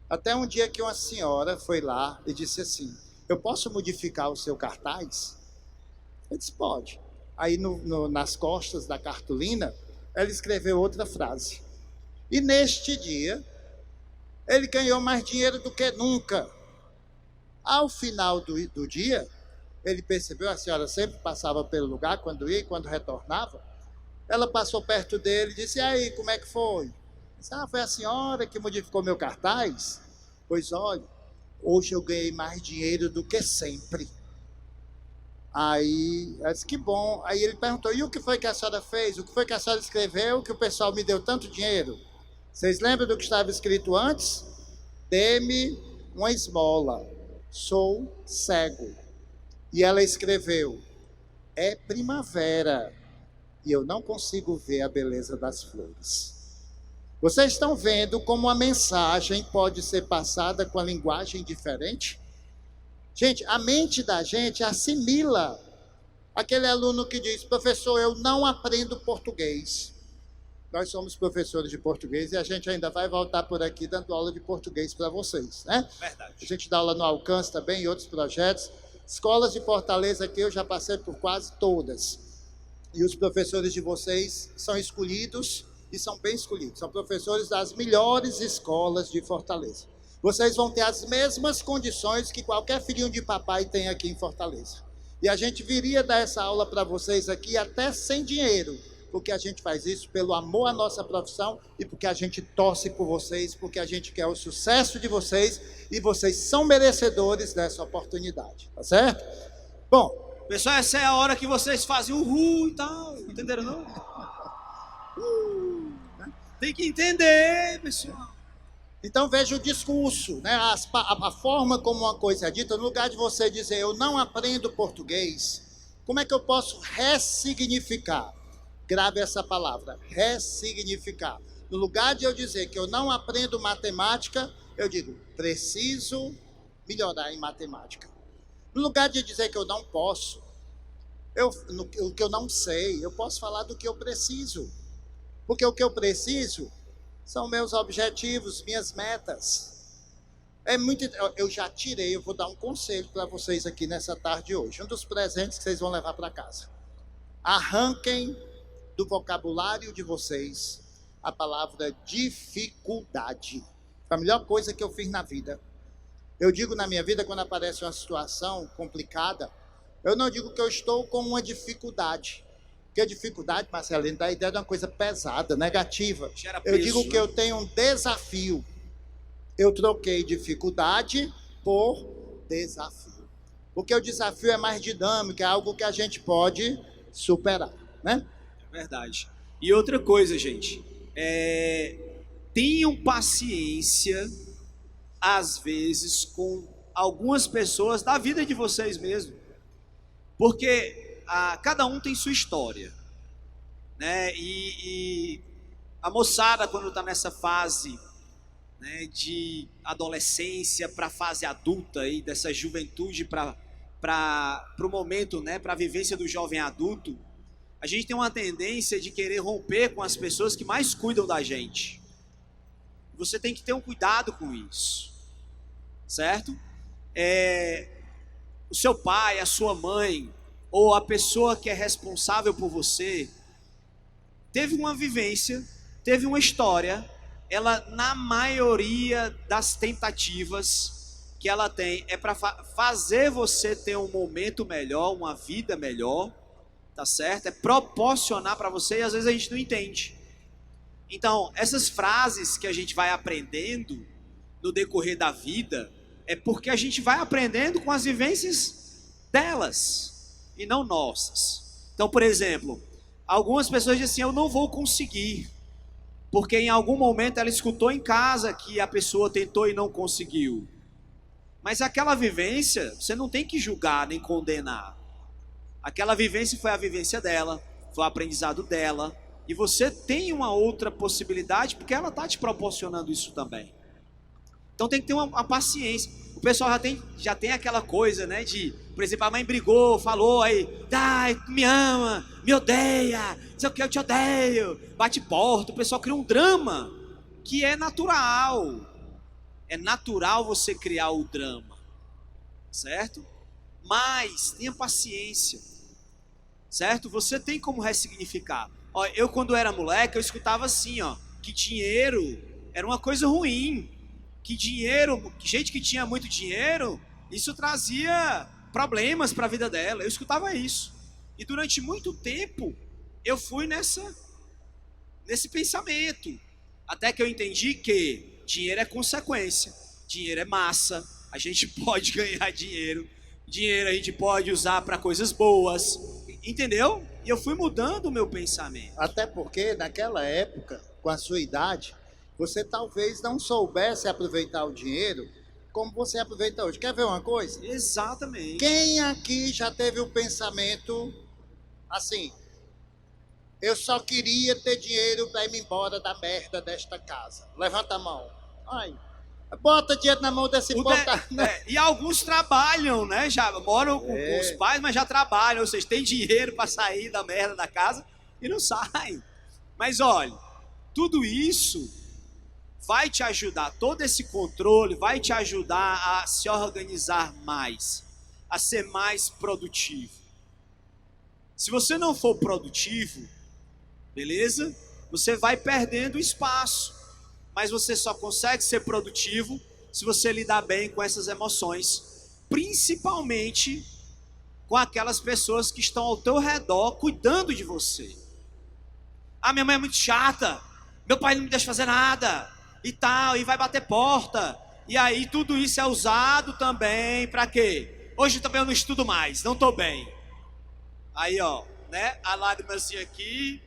Até um dia que uma senhora foi lá e disse assim: eu posso modificar o seu cartaz? Ele disse: pode. Aí nas costas da cartolina, ela escreveu outra frase. E neste dia, ele ganhou mais dinheiro do que nunca. Ao final do dia, ele percebeu, a senhora sempre passava pelo lugar, quando ia e quando retornava. Ela passou perto dele e disse: e aí, como é que foi? Disse: foi a senhora que modificou meu cartaz? Pois olha, hoje eu ganhei mais dinheiro do que sempre. Aí, ela disse: que bom. Aí ele perguntou: e o que foi que a senhora fez? O que foi que a senhora escreveu que o pessoal me deu tanto dinheiro? Vocês lembram do que estava escrito antes? Dê-me uma esmola, sou cego. E ela escreveu: é primavera e eu não consigo ver a beleza das flores. Vocês estão vendo como a mensagem pode ser passada com a linguagem diferente? Gente, a mente da gente assimila. Aquele aluno que diz: professor, eu não aprendo português. Nós somos professores de português e a gente ainda vai voltar por aqui dando aula de português para vocês, né? Verdade. A gente dá aula no Alcance também, em outros projetos. Escolas de Fortaleza aqui eu já passei por quase todas. E os professores de vocês são escolhidos e são bem escolhidos. São professores das melhores escolas de Fortaleza. vocês vão ter as mesmas condições que qualquer filhinho de papai tem aqui em Fortaleza. E a gente viria dar essa aula para vocês aqui até sem dinheiro, porque a gente faz isso pelo amor à nossa profissão e porque a gente torce por vocês, porque a gente quer o sucesso de vocês e vocês são merecedores dessa oportunidade, tá certo? Bom, pessoal, essa é a hora que vocês fazem o e tal, entenderam não? Tem que entender, pessoal. Então veja o discurso, né? A forma como uma coisa é dita, no lugar de você dizer eu não aprendo português, como é que eu posso ressignificar? Grave essa palavra, ressignificar. No lugar de eu dizer que eu não aprendo matemática, eu digo, preciso melhorar em matemática. No lugar de dizer que eu não posso, o que eu não sei, eu posso falar do que eu preciso. Porque o que eu preciso são meus objetivos, minhas metas. Eu já tirei, eu vou dar um conselho para vocês aqui nessa tarde de hoje. Um dos presentes que vocês vão levar para casa. Arranquem do vocabulário de vocês a palavra dificuldade. Foi a melhor coisa que eu fiz na vida. Eu digo na minha vida, quando aparece uma situação complicada, eu não digo que eu estou com uma dificuldade. Porque a dificuldade, Marcelino, dá a ideia de uma coisa pesada, negativa. Eu digo que eu tenho um desafio. Eu troquei dificuldade por desafio. Porque o desafio é mais dinâmico, é algo que a gente pode superar, né? Verdade. E outra coisa, gente, tenham paciência, às vezes, com algumas pessoas da vida de vocês mesmo, porque cada um tem sua história, né? E a moçada, quando está nessa fase, né, de adolescência para a fase adulta, aí, dessa juventude para o momento, né, para a vivência do jovem adulto, a gente tem uma tendência de querer romper com as pessoas que mais cuidam da gente. Você tem que ter um cuidado com isso, certo? O seu pai, a sua mãe, ou a pessoa que é responsável por você, teve uma vivência, teve uma história, ela, na maioria das tentativas que ela tem, é para fazer você ter um momento melhor, uma vida melhor, tá certo? É proporcionar para você e às vezes a gente não entende. Então, essas frases que a gente vai aprendendo no decorrer da vida, é porque a gente vai aprendendo com as vivências delas e não nossas. Então, por exemplo, algumas pessoas dizem assim, eu não vou conseguir, porque em algum momento ela escutou em casa que a pessoa tentou e não conseguiu. Mas aquela vivência, você não tem que julgar nem condenar. Aquela vivência foi a vivência dela, foi o aprendizado dela, e você tem uma outra possibilidade, porque ela está te proporcionando isso também. Então tem que ter uma paciência. O pessoal já tem aquela coisa, né, de, por exemplo, a mãe brigou, falou aí, me ama, me odeia, não sei o que, eu te odeio, bate porta, o pessoal cria um drama, que é natural. É natural você criar o drama, certo? Mas tenha paciência, certo? Você tem como ressignificar. Ó, eu quando era moleque, eu escutava assim, ó, que dinheiro era uma coisa ruim, que gente que tinha muito dinheiro, isso trazia problemas para a vida dela. Eu escutava isso. E durante muito tempo, eu fui nesse pensamento. Até que eu entendi que dinheiro é consequência, dinheiro é massa, a gente pode ganhar dinheiro a gente pode usar para coisas boas, entendeu? E eu fui mudando o meu pensamento. Até porque naquela época, com a sua idade, você talvez não soubesse aproveitar o dinheiro como você aproveita hoje. Quer ver uma coisa? Exatamente. Quem aqui já teve o pensamento assim, eu só queria ter dinheiro para ir me embora da merda desta casa? Levanta a mão. Ai, bota dinheiro na mão desse povo. E alguns trabalham, né? Já moram com os pais, mas já trabalham. Ou seja, tem dinheiro para sair da merda da casa e não saem. Mas olha, tudo isso vai te ajudar, todo esse controle vai te ajudar a se organizar mais, a ser mais produtivo. Se você não for produtivo, beleza? Você vai perdendo espaço. Mas você só consegue ser produtivo se você lidar bem com essas emoções, principalmente com aquelas pessoas que estão ao teu redor cuidando de você. Ah, minha mãe é muito chata, meu pai não me deixa fazer nada, e tal, e vai bater porta. E aí tudo isso é usado também para quê? Hoje também eu não estudo mais, não estou bem. Aí, ó, né? A lágrima assim aqui,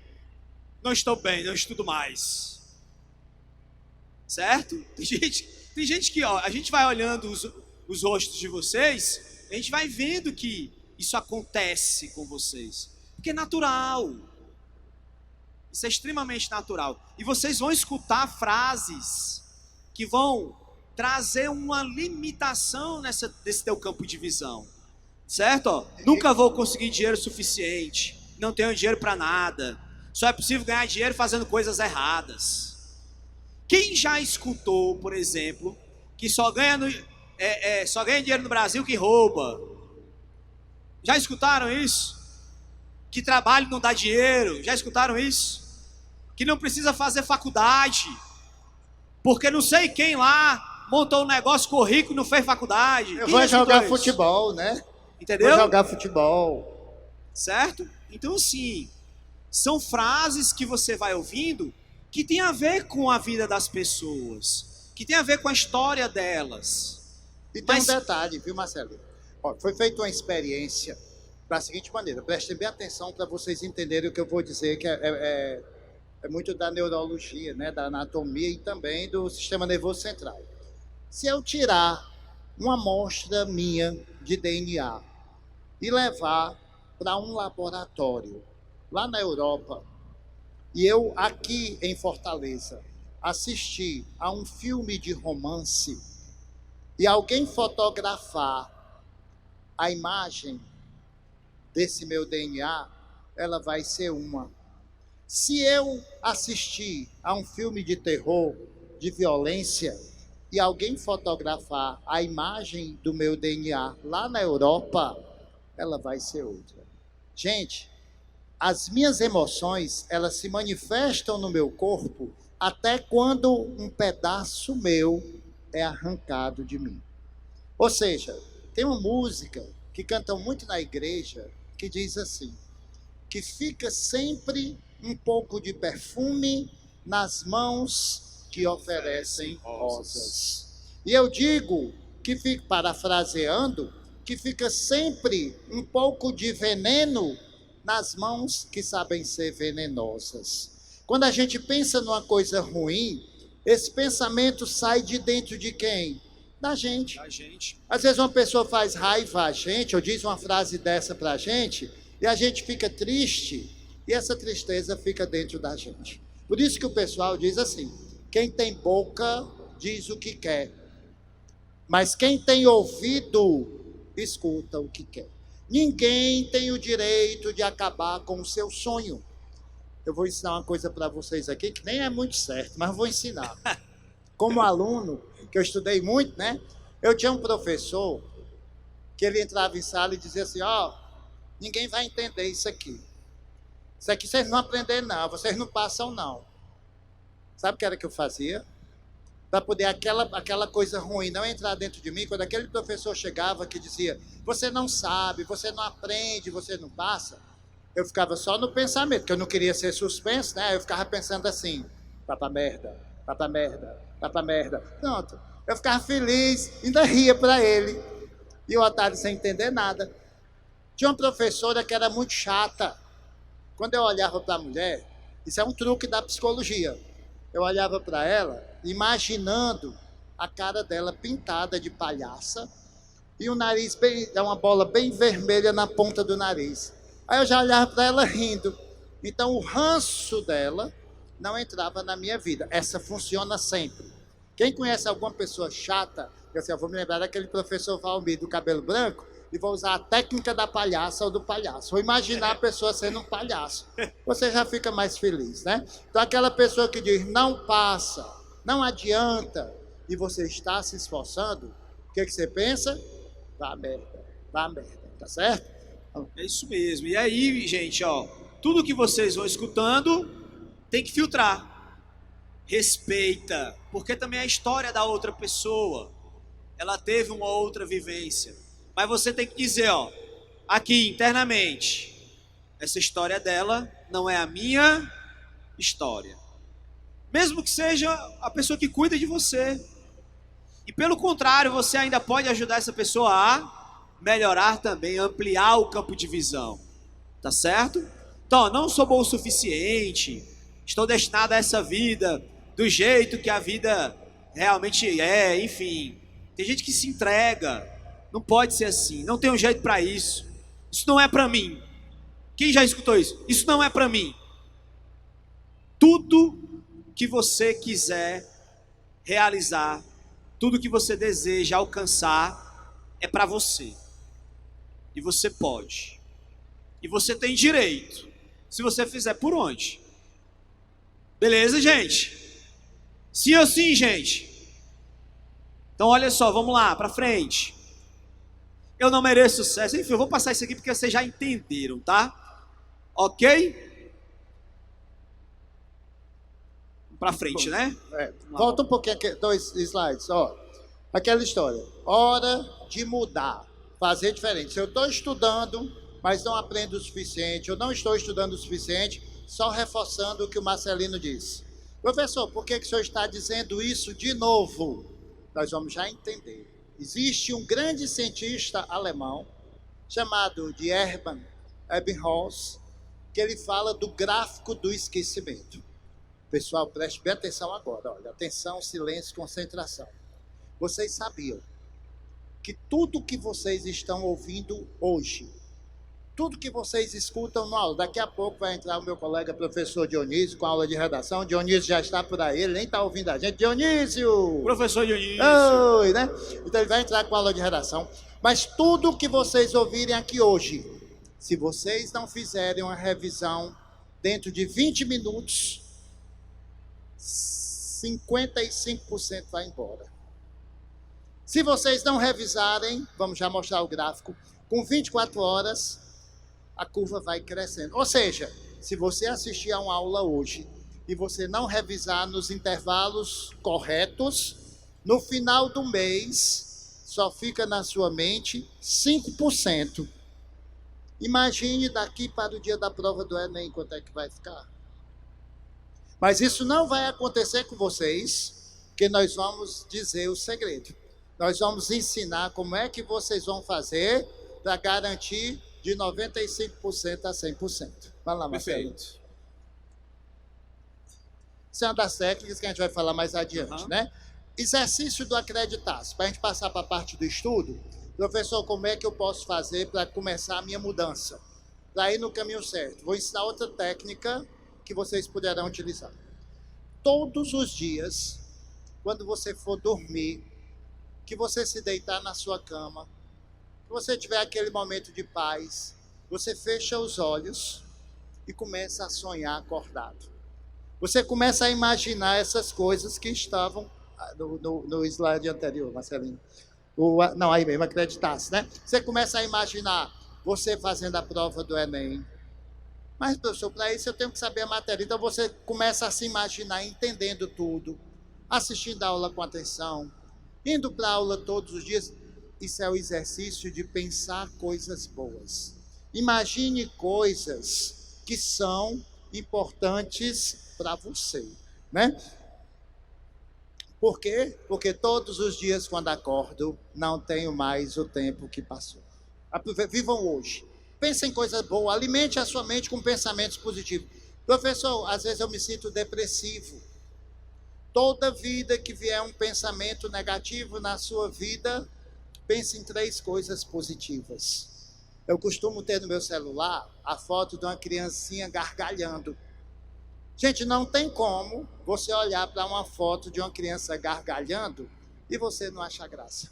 não estou bem, não estudo mais. Certo? Tem gente que, ó, a gente vai olhando os rostos de vocês, a gente vai vendo que isso acontece com vocês. Porque é natural. Isso é extremamente natural. E vocês vão escutar frases que vão trazer uma limitação desse teu campo de visão. Certo? Ó, nunca vou conseguir dinheiro suficiente. Não tenho dinheiro para nada. Só é possível ganhar dinheiro fazendo coisas erradas. Quem já escutou, por exemplo, que só ganha dinheiro no Brasil que rouba? Já escutaram isso? Que trabalho não dá dinheiro? Já escutaram isso? Que não precisa fazer faculdade, porque não sei quem lá montou um negócio, ficou rico e não fez faculdade. Eu vou jogar futebol, né? Entendeu? Vou jogar futebol. Certo? Então, assim, são frases que você vai ouvindo que tem a ver com a vida das pessoas, que tem a ver com a história delas. E tem um detalhe, viu, Marcelo? Ó, foi feita uma experiência da seguinte maneira, prestem bem atenção para vocês entenderem o que eu vou dizer, que é muito da neurologia, né, da anatomia e também do sistema nervoso central. Se eu tirar uma amostra minha de DNA e levar para um laboratório lá na Europa, e eu aqui em Fortaleza assistir a um filme de romance e alguém fotografar a imagem desse meu DNA, ela vai ser uma. Se eu assistir a um filme de terror, de violência, e alguém fotografar a imagem do meu DNA lá na Europa, ela vai ser outra. Gente, as minhas emoções, elas se manifestam no meu corpo até quando um pedaço meu é arrancado de mim. Ou seja, tem uma música que cantam muito na igreja que diz assim, que fica sempre um pouco de perfume nas mãos que oferecem rosas. E eu digo que fica, parafraseando, que fica sempre um pouco de veneno nas mãos que sabem ser venenosas. Quando a gente pensa numa coisa ruim, esse pensamento sai de dentro de quem? Da gente. Às vezes uma pessoa faz raiva a gente, ou diz uma frase dessa pra gente, e a gente fica triste, e essa tristeza fica dentro da gente. Por isso que o pessoal diz assim, quem tem boca diz o que quer, mas quem tem ouvido escuta o que quer. Ninguém tem o direito de acabar com o seu sonho. Eu vou ensinar uma coisa para vocês aqui, que nem é muito certo, mas vou ensinar. Como aluno, que eu estudei muito, né? Eu tinha um professor que ele entrava em sala e dizia assim, ninguém vai entender isso aqui. Isso aqui vocês não aprenderam não, vocês não passam não. Sabe o que era que eu fazia? Para poder aquela coisa ruim não entrar dentro de mim, quando aquele professor chegava que dizia, você não sabe, você não aprende, você não passa, eu ficava só no pensamento, porque eu não queria ser suspenso, né? Eu ficava pensando assim, vá pra merda, vá pra merda, vá pra merda. Pronto. Eu ficava feliz, ainda ria para ele. E o otário sem entender nada. Tinha uma professora que era muito chata. Quando eu olhava para a mulher, isso é um truque da psicologia. Eu olhava para ela, imaginando a cara dela pintada de palhaça e o nariz uma bola bem vermelha na ponta do nariz. Aí eu já olhava para ela rindo. Então o ranço dela não entrava na minha vida. Essa funciona sempre. Quem conhece alguma pessoa chata, eu vou me lembrar daquele professor Valmir do cabelo branco e vou usar a técnica da palhaça ou do palhaço. Vou imaginar a pessoa sendo um palhaço. Você já fica mais feliz, né? Então aquela pessoa que diz, não passa, não adianta, e você está se esforçando, o que você pensa? Vá merda, tá certo? É isso mesmo. E aí, gente, tudo que vocês vão escutando tem que filtrar. Respeita, porque também é a história da outra pessoa. ela teve uma outra vivência. Mas você tem que dizer, ó, aqui internamente, essa história dela não é a minha história. Mesmo que seja a pessoa que cuida de você. E pelo contrário, você ainda pode ajudar essa pessoa a melhorar também, ampliar o campo de visão. Tá certo? Então, não sou bom o suficiente, estou destinado a essa vida do jeito que a vida realmente é, enfim. Tem gente que se entrega, não pode ser assim, não tem um jeito para isso. Isso não é para mim. Quem já escutou isso? Isso não é para mim. Tudo que você quiser realizar, tudo que você deseja alcançar é para você. E você pode. E você tem direito. Se você fizer por onde? Beleza, gente? Sim ou sim, gente? Então olha só, vamos lá, para frente. Eu não mereço sucesso. Enfim, eu vou passar isso aqui porque vocês já entenderam, tá? Ok? Para frente, né? Volta um pouquinho aqui, 2 slides. Ó. Aquela história. Hora de mudar. Fazer diferente. Se eu estou estudando, mas não aprendo o suficiente, eu não estou estudando o suficiente, só reforçando o que o Marcelino disse. Professor, por que o senhor está dizendo isso de novo? Nós vamos já entender. Existe um grande cientista alemão, chamado de Hermann Ebbinghaus, que ele fala do gráfico do esquecimento. Pessoal, preste bem atenção agora. Olha, atenção, silêncio, concentração. Vocês sabiam que tudo que vocês estão ouvindo hoje, tudo que vocês escutam na aula, daqui a pouco vai entrar o meu colega professor Dionísio com a aula de redação. Dionísio já está por aí, ele nem está ouvindo a gente. Dionísio! Professor Dionísio! Oi, né? Então ele vai entrar com a aula de redação. Mas tudo que vocês ouvirem aqui hoje, se vocês não fizerem uma revisão dentro de 20 minutos, 55% vai embora. Se vocês não revisarem, vamos já mostrar o gráfico, com 24 horas, a curva vai crescendo. Ou seja, se você assistir a uma aula hoje e você não revisar nos intervalos corretos, no final do mês, só fica na sua mente 5%. Imagine daqui para o dia da prova do Enem, quanto é que vai ficar. Mas isso não vai acontecer com vocês, porque nós vamos dizer o segredo. Nós vamos ensinar como é que vocês vão fazer para garantir de 95% a 100%. Vai lá, Marcelo. Perfeito. Isso é uma das técnicas que a gente vai falar mais adiante, né? Exercício do acreditar-se. Para a gente passar para a parte do estudo, professor, como é que eu posso fazer para começar a minha mudança? Para ir no caminho certo. Vou ensinar outra técnica que vocês poderão utilizar. Todos os dias, quando você for dormir, que você se deitar na sua cama, que você tiver aquele momento de paz, você fecha os olhos e começa a sonhar acordado. Você começa a imaginar essas coisas que estavam no slide anterior, Marcelinho. Não, aí mesmo, acreditar-se, né? Você começa a imaginar você fazendo a prova do Enem. Mas, professor, para isso eu tenho que saber a matéria. Então você começa a se imaginar entendendo tudo, assistindo a aula com atenção, indo para a aula todos os dias. Isso é o exercício de pensar coisas boas. Imagine coisas que são importantes para você, né? Por quê? Porque todos os dias, quando acordo, não tenho mais o tempo que passou. Vivam hoje. Pensem em coisas boas. Alimente a sua mente com pensamentos positivos. Professor, às vezes eu me sinto depressivo. Toda vida que vier um pensamento negativo na sua vida, pense em 3 coisas positivas. Eu costumo ter no meu celular a foto de uma criancinha gargalhando. Gente, não tem como você olhar para uma foto de uma criança gargalhando e você não achar graça.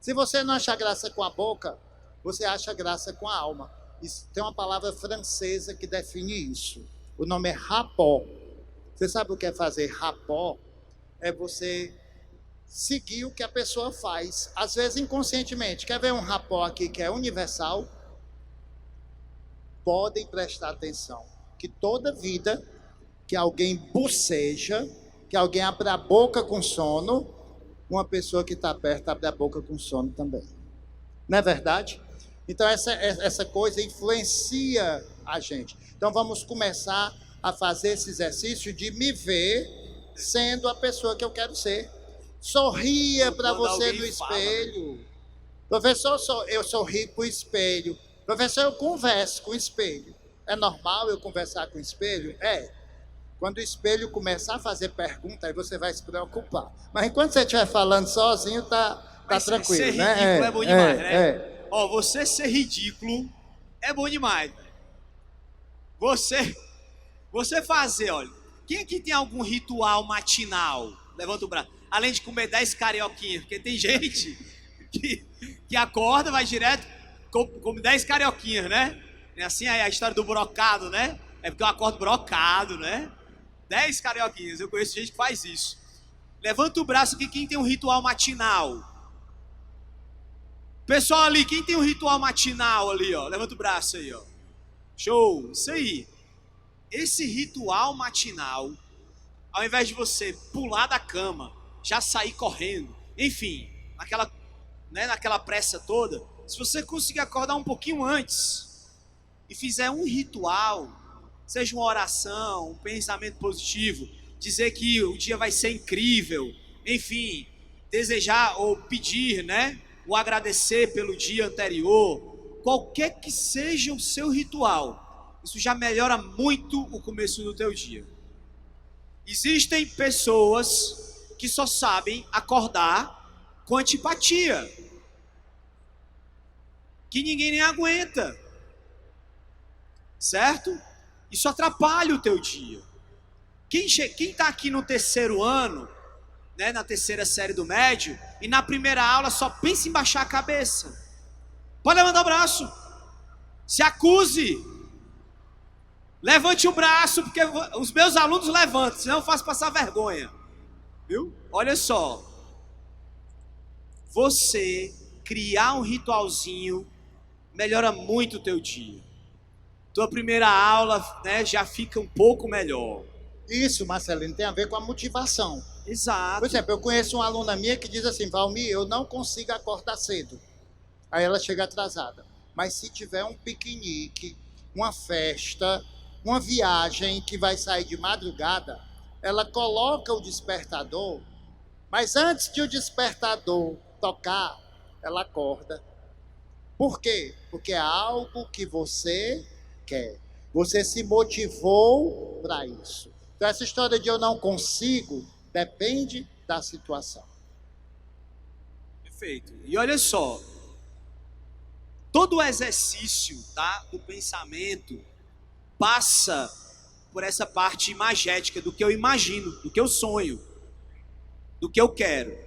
Se você não achar graça com a boca, você acha graça com a alma. Isso, tem uma palavra francesa que define isso. O nome é rapport. Você sabe o que é fazer rapport? É você seguir o que a pessoa faz, às vezes inconscientemente. Quer ver um rapport aqui que é universal? Podem prestar atenção que toda vida que alguém boceja, que alguém abre a boca com sono, uma pessoa que está perto abre a boca com sono também. Não é verdade? Então, essa coisa influencia a gente. Então, vamos começar a fazer esse exercício de me ver sendo a pessoa que eu quero ser. Sorria para você no espelho. Professor, eu sorri com o espelho. Professor, eu converso com o espelho. É normal eu conversar com o espelho? É. Quando o espelho começar a fazer pergunta, aí você vai se preocupar. Mas enquanto você estiver falando sozinho, tá tranquilo. Ser né? ridículo é bom demais, né? Ó, você ser ridículo é bom demais. Você fazer, olha. Quem aqui tem algum ritual matinal? Levanta o braço. Além de comer 10 carioquinhas, porque tem gente que acorda, vai direto, come 10 carioquinhas, né? É assim aí a história do brocado, né? É porque eu acordo brocado, né? 10 carioquinhas, eu conheço gente que faz isso. Levanta o braço aqui, quem tem um ritual matinal? Pessoal ali, quem tem um ritual matinal ali, ó? Levanta o braço aí, ó. Show, isso aí. Esse ritual matinal, ao invés de você pular da cama, já sair correndo, enfim, naquela pressa toda, se você conseguir acordar um pouquinho antes e fizer um ritual, seja uma oração, um pensamento positivo, dizer que o dia vai ser incrível, enfim, desejar ou pedir, né, ou agradecer pelo dia anterior, qualquer que seja o seu ritual, isso já melhora muito o começo do teu dia. Existem pessoas que só sabem acordar com antipatia, que ninguém nem aguenta, certo? Isso atrapalha o teu dia. Quem está aqui no terceiro ano, né, na terceira série do médio, e na primeira aula só pensa em baixar a cabeça, pode levantar o braço, se acuse, levante o braço, porque os meus alunos levantam, senão eu faço passar vergonha, viu? Olha só, você criar um ritualzinho melhora muito o teu dia. Tua primeira aula, né, já fica um pouco melhor. Isso, Marcelino, tem a ver com a motivação. Exato. Por exemplo, eu conheço uma aluna minha que diz assim, Valmir, eu não consigo acordar cedo. Aí ela chega atrasada. Mas se tiver um piquenique, uma festa, uma viagem que vai sair de madrugada, ela coloca o despertador, mas antes de o despertador tocar, ela acorda. Por quê? Porque é algo que você quer. Você se motivou para isso. Então, essa história de eu não consigo depende da situação. Perfeito. E olha só, todo o exercício, tá, do pensamento passa por essa parte imagética do que eu imagino, do que eu sonho, do que eu quero.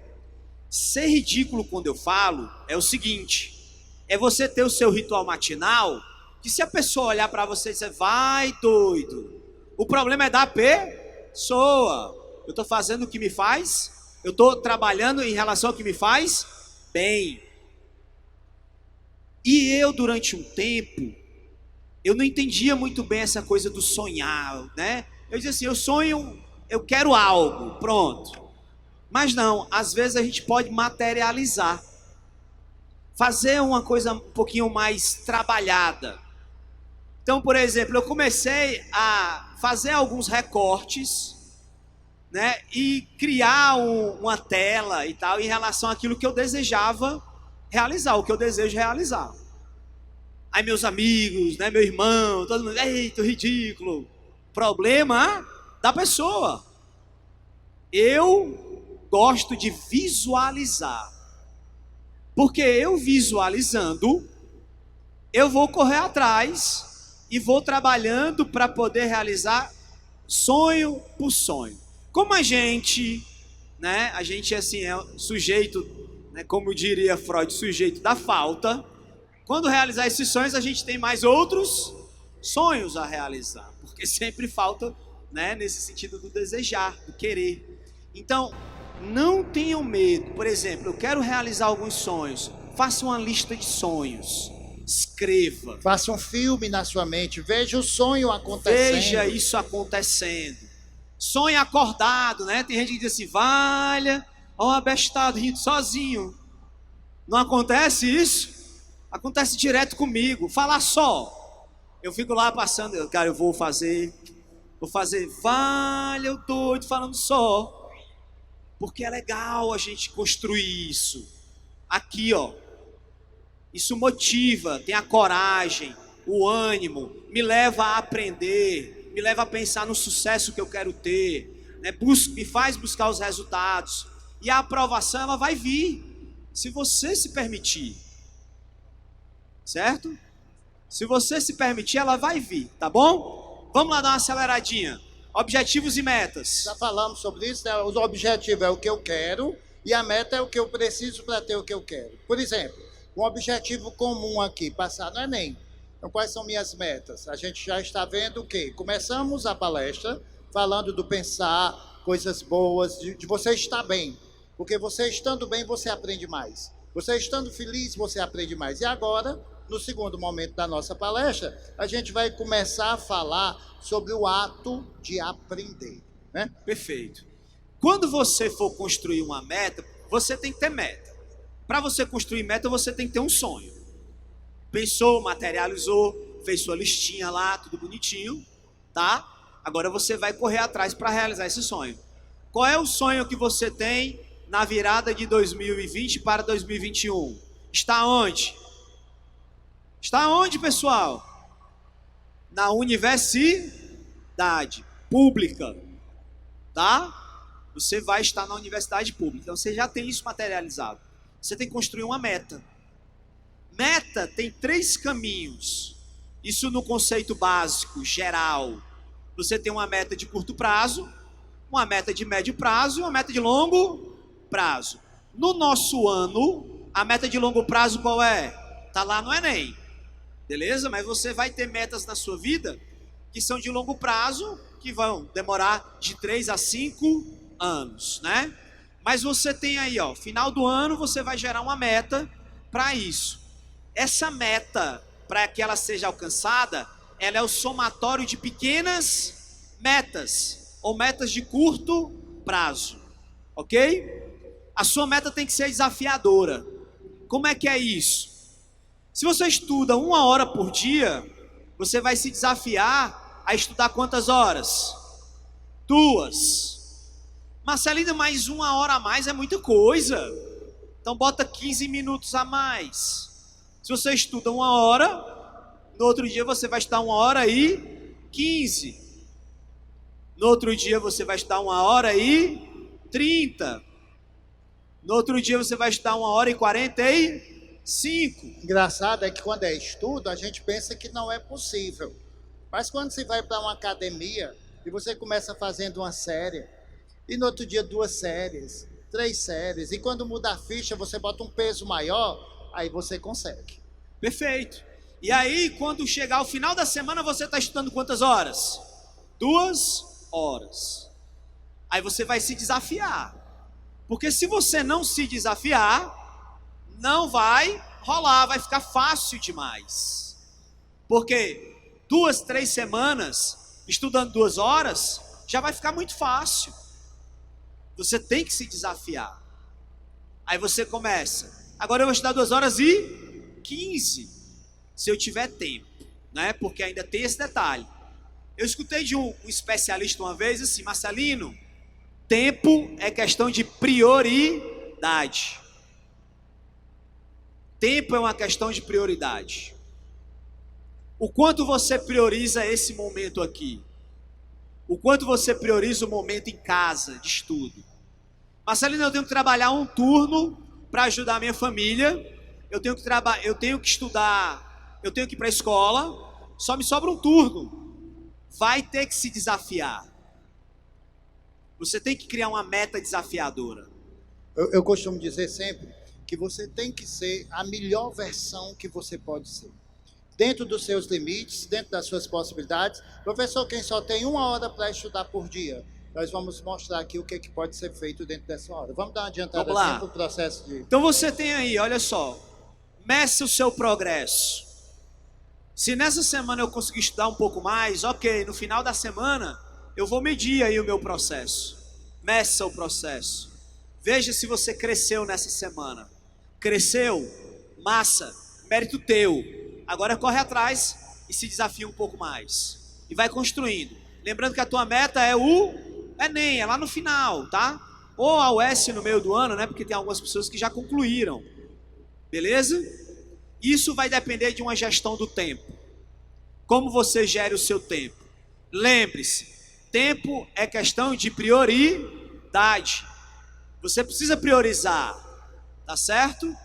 Ser ridículo quando eu falo é o seguinte, é você ter o seu ritual matinal, que se a pessoa olhar para você e dizer, vai doido, o problema é da pessoa. Eu estou fazendo o que me faz, eu estou trabalhando em relação ao que me faz bem. E eu, durante um tempo, eu não entendia muito bem essa coisa do sonhar, né? Eu dizia assim, eu sonho, eu quero algo, pronto. Mas não, às vezes a gente pode materializar. Fazer uma coisa um pouquinho mais trabalhada. Então, por exemplo, eu comecei a fazer alguns recortes, né, e criar uma tela e tal, em relação àquilo que eu desejava realizar, o que eu desejo realizar. Aí meus amigos, né, meu irmão, todo mundo, eita, ridículo. Problema da pessoa. Eu gosto de visualizar. Porque eu visualizando, eu vou correr atrás e vou trabalhando para poder realizar sonho por sonho. Como a gente, né, a gente assim é sujeito, né, como diria Freud, sujeito da falta. Quando realizar esses sonhos, a gente tem mais outros sonhos a realizar, porque sempre falta, né, nesse sentido do desejar, do querer. Então, não tenham medo. Por exemplo, eu quero realizar alguns sonhos. Faça uma lista de sonhos. Escreva. Faça um filme na sua mente. Veja o sonho acontecendo. Veja isso acontecendo. Sonhe acordado, né? Tem gente que diz assim, valha, Ó, o abestado rindo sozinho. Não acontece isso? Acontece direto comigo. Falar só. Eu fico lá passando, cara, eu vou fazer, vale, eu doido, falando só. Porque é legal a gente construir isso. Aqui, ó. Isso motiva, tem a coragem, o ânimo, me leva a aprender, me leva a pensar no sucesso que eu quero ter, né? Me faz buscar os resultados. E a aprovação, ela vai vir, se você se permitir. Certo? Se você se permitir, ela vai vir, tá bom? Vamos lá dar uma aceleradinha. Objetivos e metas. Já falamos sobre isso, né? O objetivo é o que eu quero e a meta é o que eu preciso para ter o que eu quero. Por exemplo, um objetivo comum aqui, passar no Enem. Então, quais são minhas metas? A gente já está vendo o quê? Começamos a palestra falando do pensar, coisas boas, de você estar bem. Porque você estando bem, você aprende mais. Você estando feliz, você aprende mais. E agora, no segundo momento da nossa palestra, a gente vai começar a falar sobre o ato de aprender, né? Perfeito. Quando você for construir uma meta, você tem que ter meta. Para você construir meta, você tem que ter um sonho. Pensou, materializou, fez sua listinha lá, tudo bonitinho, tá? Agora você vai correr atrás para realizar esse sonho. Qual é o sonho que você tem na virada de 2020 para 2021? Está onde? Está onde, pessoal? Na universidade pública, tá? Você vai estar na universidade pública. Então você já tem isso materializado. Você tem que construir uma meta. Meta tem 3 caminhos. Isso no conceito básico, geral. Você tem uma meta de curto prazo, uma meta de médio prazo e uma meta de longo prazo. No nosso ano, a meta de longo prazo qual é? Tá lá no Enem. Beleza? Mas você vai ter metas na sua vida que são de longo prazo, que vão demorar de 3 a 5 anos, né? Mas você tem aí, ó, final do ano você vai gerar uma meta para isso. Essa meta, para que ela seja alcançada, ela é o somatório de pequenas metas, ou metas de curto prazo, ok? A sua meta tem que ser desafiadora. Como é que é isso? Se você estuda 1 hora por dia, você vai se desafiar a estudar quantas horas? 2. Marcelina, mais 1 hora a mais é muita coisa. Então bota 15 minutos a mais. Se você estuda 1 hora, no outro dia você vai estudar 1 hora e 15. No outro dia você vai estudar 1 hora e 30. No outro dia você vai estudar 1 hora e 45. Engraçado é que quando é estudo, a gente pensa que não é possível. Mas quando você vai para uma academia e você começa fazendo uma série, e no outro dia 2 séries, 3 séries, e quando muda a ficha, você bota um peso maior, aí você consegue. Perfeito. E aí, quando chegar ao final da semana, você está estudando quantas horas? 2 horas. Aí você vai se desafiar. Porque se você não se desafiar, não vai rolar, vai ficar fácil demais. Porque 2, 3 semanas, estudando 2 horas, já vai ficar muito fácil. Você tem que se desafiar. Aí você começa. Agora eu vou estudar 2 horas e 15. Se eu tiver tempo, né? Porque ainda tem esse detalhe. Eu escutei de um especialista uma vez assim: Marcelino, tempo é questão de prioridade. Tempo é uma questão de prioridade. O quanto você prioriza esse momento aqui? O quanto você prioriza o momento em casa, de estudo? Marcelino, eu tenho que trabalhar um turno para ajudar a minha família. Eu tenho que estudar, eu tenho que ir para a escola. Só me sobra um turno. Vai ter que se desafiar. Você tem que criar uma meta desafiadora. Eu costumo dizer sempre que você tem que ser a melhor versão que você pode ser. Dentro dos seus limites, dentro das suas possibilidades. Professor, quem só tem 1 hora para estudar por dia? Nós vamos mostrar aqui o que pode ser feito dentro dessa hora. Vamos dar uma adiantada assim para o processo de... Então você tem aí, olha só, meça o seu progresso. Se nessa semana eu conseguir estudar um pouco mais, ok, no final da semana eu vou medir aí o meu processo. Meça o processo. Veja se você cresceu nessa semana. Cresceu? Massa, mérito teu. Agora corre atrás e se desafia um pouco mais. E vai construindo. Lembrando que a tua meta é o Enem, é lá no final, tá? Ou a UES no meio do ano, né? Porque tem algumas pessoas que já concluíram. Beleza? Isso vai depender de uma gestão do tempo. Como você gere o seu tempo? Lembre-se, tempo é questão de prioridade. Você precisa priorizar, tá certo?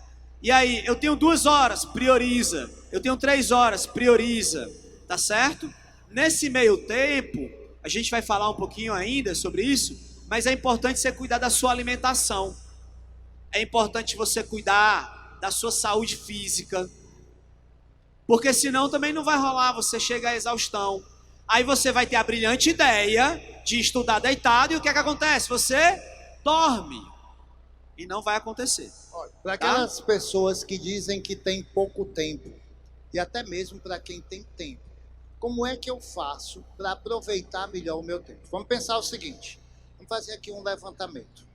E aí, eu tenho 2 horas, prioriza. Eu tenho 3 horas, prioriza, tá certo? Nesse meio tempo, a gente vai falar um pouquinho ainda sobre isso, mas é importante você cuidar da sua alimentação. É importante você cuidar da sua saúde física, porque senão também não vai rolar, você chega à exaustão. Aí você vai ter a brilhante ideia de estudar deitado e o que é que acontece? Você dorme e não vai acontecer. Para aquelas pessoas que dizem que tem pouco tempo, e até mesmo para quem tem tempo, como é que eu faço para aproveitar melhor o meu tempo? Vamos pensar o seguinte, vamos fazer aqui um levantamento.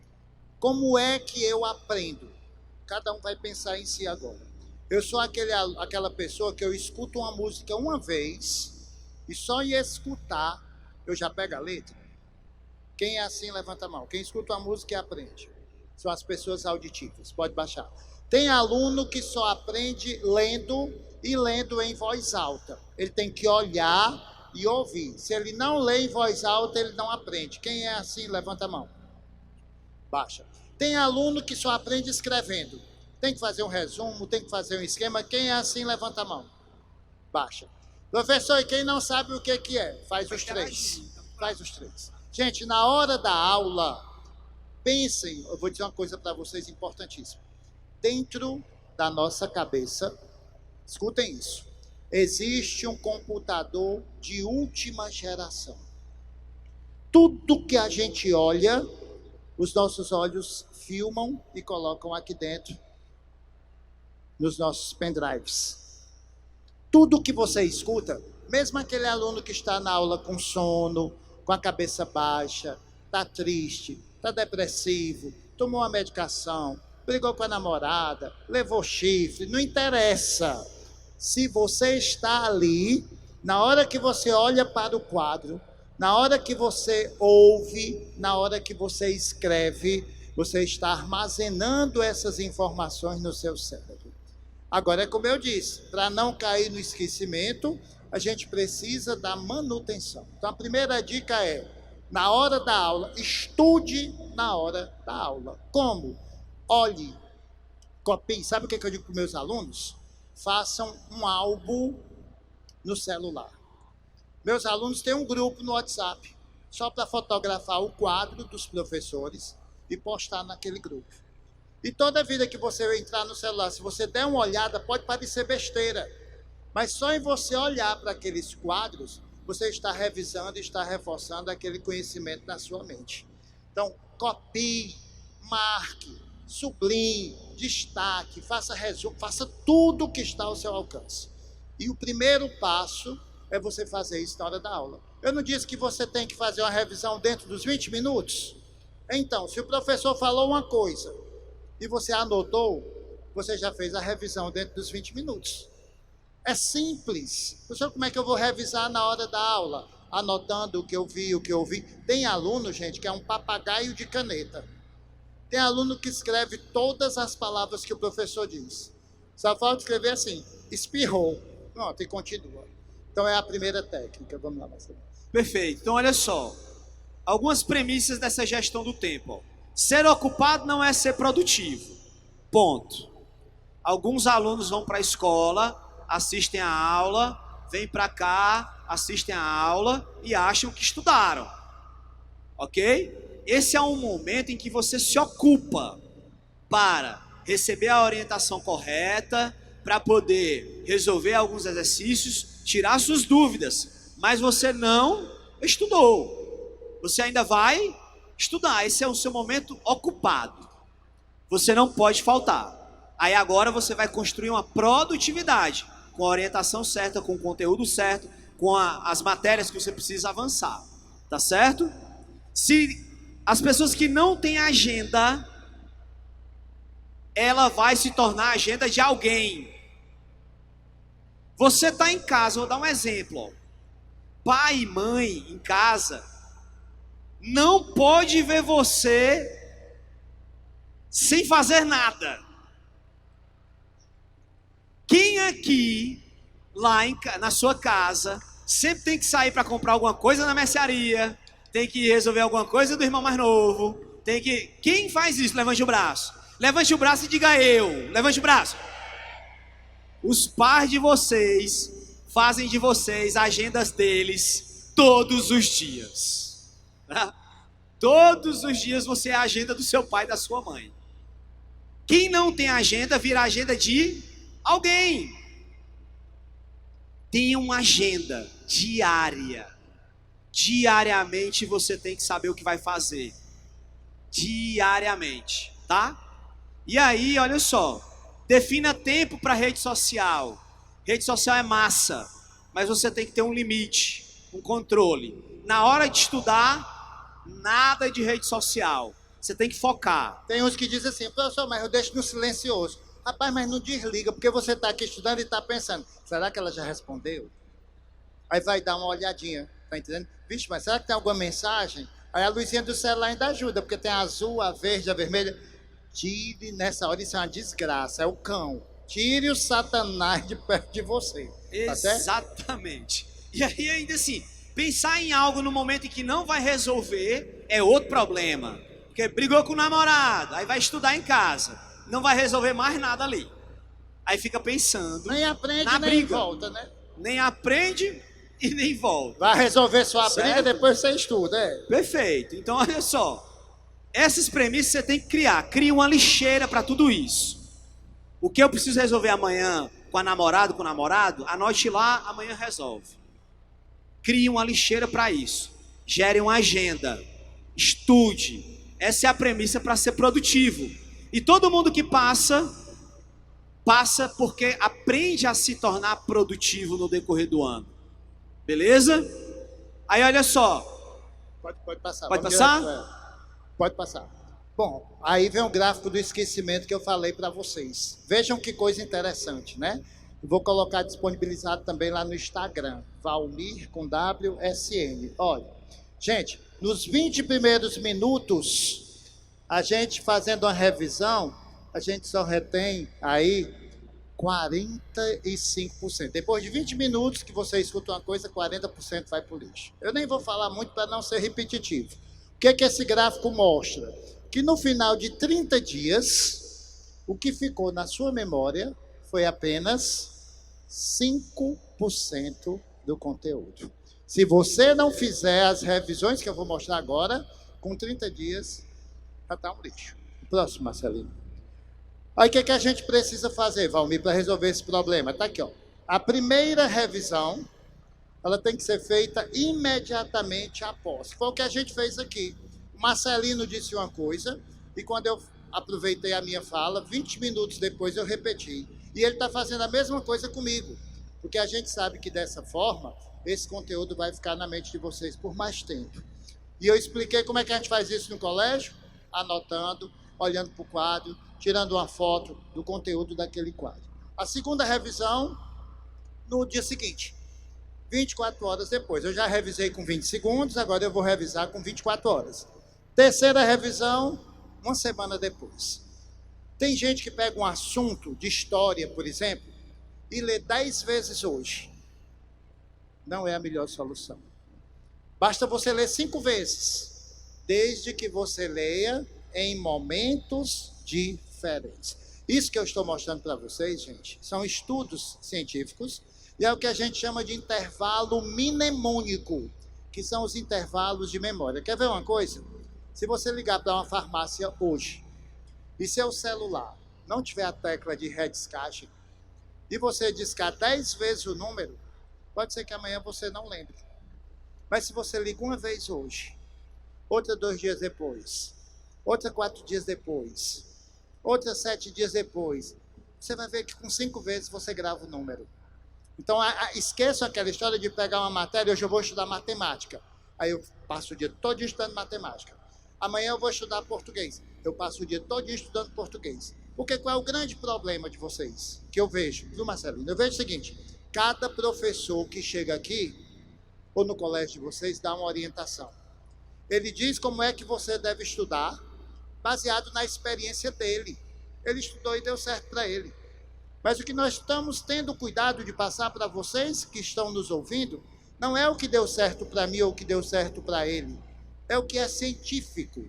Como é que eu aprendo? Cada um vai pensar em si agora. Eu sou aquela pessoa que eu escuto uma música uma vez e só em escutar eu já pego a letra. Quem é assim, levanta a mão. Quem escuta uma música e aprende. São as pessoas auditivas. Pode baixar. Tem aluno que só aprende lendo e lendo em voz alta. Ele tem que olhar e ouvir. Se ele não lê em voz alta, ele não aprende. Quem é assim, levanta a mão. Baixa. Tem aluno que só aprende escrevendo. Tem que fazer um resumo, tem que fazer um esquema. Quem é assim, levanta a mão. Baixa. Professor, e quem não sabe o que é? Faz os 3. Faz os 3. Gente, na hora da aula, pensem, eu vou dizer uma coisa para vocês importantíssima. Dentro da nossa cabeça, escutem isso, existe um computador de última geração. Tudo que a gente olha, os nossos olhos filmam e colocam aqui dentro, nos nossos pendrives. Tudo que você escuta, mesmo aquele aluno que está na aula com sono, com a cabeça baixa, está triste, está depressivo, tomou uma medicação, brigou com a namorada, levou chifre, não interessa. Se você está ali, na hora que você olha para o quadro, na hora que você ouve, na hora que você escreve, você está armazenando essas informações no seu cérebro. Agora, é como eu disse, para não cair no esquecimento, a gente precisa da manutenção. Então, a primeira dica é, na hora da aula, estude na hora da aula. Como? Olhe, copie. Sabe o que eu digo para os meus alunos? Façam um álbum no celular. Meus alunos têm um grupo no WhatsApp, só para fotografar o quadro dos professores e postar naquele grupo. E toda vida que você entrar no celular, se você der uma olhada, pode parecer besteira, mas só em você olhar para aqueles quadros, você está revisando e está reforçando aquele conhecimento na sua mente. Então, copie, marque, sublinhe, destaque, faça resumo, faça tudo o que está ao seu alcance. E o primeiro passo é você fazer isso na hora da aula. Eu não disse que você tem que fazer uma revisão dentro dos 20 minutos? Então, se o professor falou uma coisa e você anotou, você já fez a revisão dentro dos 20 minutos. É simples. Professor, como é que eu vou revisar na hora da aula? Anotando o que eu vi, o que eu ouvi. Tem aluno, gente, que é um papagaio de caneta. Tem aluno que escreve todas as palavras que o professor diz. Só falta escrever assim, espirrou. Pronto, e continua. Então é a primeira técnica. Vamos lá, Marcelo. Perfeito. Então, olha só. Algumas premissas dessa gestão do tempo. Ó. Ser ocupado não é ser produtivo. Ponto. Alguns alunos vão para a escola, assistem a aula, vêm para cá, assistem a aula e acham que estudaram. Ok? Esse é um momento em que você se ocupa para receber a orientação correta, para poder resolver alguns exercícios, tirar suas dúvidas, mas você não estudou. Você ainda vai estudar, esse é o seu momento ocupado. Você não pode faltar. Aí agora você vai construir uma produtividade, com a orientação certa, com o conteúdo certo, com as matérias que você precisa avançar. Tá certo? Se as pessoas que não têm agenda, ela vai se tornar a agenda de alguém. Você está em casa, vou dar um exemplo. Ó. Pai e mãe em casa não pode ver você sem fazer nada. Quem aqui, na sua casa, sempre tem que sair para comprar alguma coisa na mercearia, tem que resolver alguma coisa do irmão mais novo, tem que... Quem faz isso? Levante o braço. Levante o braço e diga eu. Levante o braço. Os pais de vocês fazem de vocês agendas deles todos os dias. Todos os dias você é a agenda do seu pai e da sua mãe. Quem não tem agenda, vira agenda de alguém. Tenha uma agenda diária. Diariamente você tem que saber o que vai fazer. Diariamente, tá? E aí, olha só. Defina tempo para rede social. Rede social é massa, mas você tem que ter um limite, um controle. Na hora de estudar, nada de rede social. Você tem que focar. Tem uns que dizem assim, professor, mas eu deixo no silencioso. Rapaz, mas não desliga, porque você está aqui estudando e está pensando, será que ela já respondeu? Aí vai dar uma olhadinha, tá entendendo? Vixe, mas será que tem alguma mensagem? Aí a luzinha do celular ainda ajuda, porque tem a azul, a verde, a vermelha. Tire nessa hora, isso é uma desgraça, é o cão. Tire o Satanás de perto de você. Tá certo? Exatamente. E aí ainda assim, pensar em algo no momento em que não vai resolver é outro problema. Porque brigou com o namorado, aí vai estudar em casa, não vai resolver mais nada ali. Aí fica pensando. Nem aprende, na nem briga. volta, né? Nem aprende e nem volta. Vai resolver sua Certo? briga, depois você estuda, é. Perfeito. Então olha só. Essas premissas você tem que criar. Cria uma lixeira para tudo isso. O que eu preciso resolver amanhã com a namorada, com o namorado, anote lá, amanhã resolve. Crie uma lixeira para isso. Gere uma agenda. Estude. Essa é a premissa para ser produtivo. E todo mundo que passa porque aprende a se tornar produtivo no decorrer do ano. Beleza? Aí olha só. Pode passar. Pode passar? Pode passar. Bom, aí vem o gráfico do esquecimento que eu falei para vocês. Vejam que coisa interessante, né? Eu vou colocar disponibilizado também lá no Instagram. Valmir com WSN. Olha, gente, nos 20 primeiros minutos, a gente fazendo uma revisão, a gente só retém aí 45%. Depois de 20 minutos que você escuta uma coisa, 40% vai para o lixo. Eu nem vou falar muito para não ser repetitivo. O que é que esse gráfico mostra? Que no final de 30 dias, o que ficou na sua memória foi apenas 5% do conteúdo. Se você não fizer as revisões que eu vou mostrar agora, com 30 dias, já está um lixo. Próximo, Marcelino. Aí o que é que a gente precisa fazer, Valmir, para resolver esse problema? Está aqui, ó. A primeira revisão, ela tem que ser feita imediatamente após. Foi o que a gente fez aqui. O Marcelino disse uma coisa, e quando eu aproveitei a minha fala, 20 minutos depois eu repeti. E ele está fazendo a mesma coisa comigo, porque a gente sabe que dessa forma, esse conteúdo vai ficar na mente de vocês por mais tempo. E eu expliquei como é que a gente faz isso no colégio, anotando, olhando para o quadro, tirando uma foto do conteúdo daquele quadro. A segunda revisão, no dia seguinte, 24 horas depois. Eu já revisei com 20 segundos, agora eu vou revisar com 24 horas. Terceira revisão, uma semana depois. Tem gente que pega um assunto de história, por exemplo, e lê 10 vezes hoje. Não é a melhor solução. Basta você ler 5 vezes, desde que você leia em momentos diferentes. Isso que eu estou mostrando para vocês, gente, são estudos científicos, e é o que a gente chama de intervalo mnemônico, que são os intervalos de memória. Quer ver uma coisa? Se você ligar para uma farmácia hoje, e seu celular não tiver a tecla de redescagem, e você discar 10 vezes o número, pode ser que amanhã você não lembre. Mas se você liga uma vez hoje, outra 2 dias depois, outra 4 dias depois, outra 7 dias depois, você vai ver que com 5 vezes você grava o número. Então, esqueçam aquela história de pegar uma matéria, hoje eu vou estudar matemática. Aí eu passo o dia todo estudando matemática. Amanhã eu vou estudar português. eu passo o dia todo estudando português. Porque qual é o grande problema de vocês? Que eu vejo, viu, Marcelino? Eu vejo o seguinte, cada professor que chega aqui, ou no colégio de vocês, dá uma orientação. Ele diz como é que você deve estudar, baseado na experiência dele. Ele estudou e deu certo para ele. Mas o que nós estamos tendo cuidado de passar para vocês que estão nos ouvindo, não é o que deu certo para mim ou o que deu certo para ele. É o que é científico.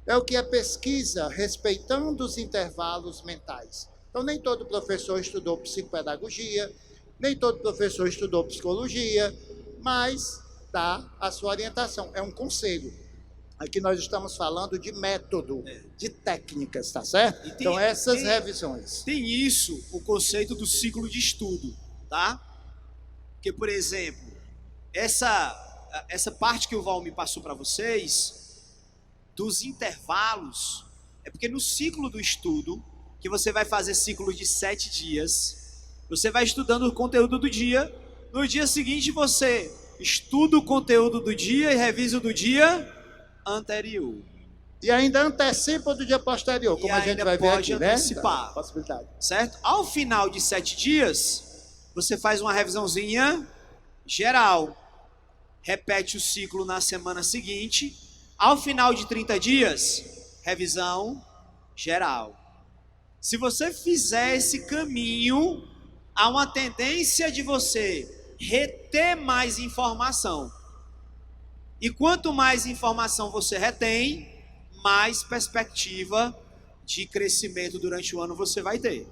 É o que é pesquisa, respeitando os intervalos mentais. Então, nem todo professor estudou psicopedagogia, nem todo professor estudou psicologia, mas dá a sua orientação. É um conselho. Aqui nós estamos falando de método, de técnicas, tá certo? Então, essas revisões. Tem isso, o conceito do ciclo de estudo, tá? Porque, por exemplo, essa parte que o Val me passou para vocês, dos intervalos, é porque no ciclo do estudo, que você vai fazer ciclo de 7 dias, você vai estudando o conteúdo do dia, no dia seguinte você estuda o conteúdo do dia e revisa o do dia anterior. E ainda antecipa do dia posterior, como a gente vai ver aqui, né? Antecipar, possibilidade. Certo? Ao final de 7 dias, você faz uma revisãozinha geral. Repete o ciclo na semana seguinte. Ao final de 30 dias, revisão geral. Se você fizer esse caminho, há uma tendência de você reter mais informação. E quanto mais informação você retém, mais perspectiva de crescimento durante o ano você vai ter.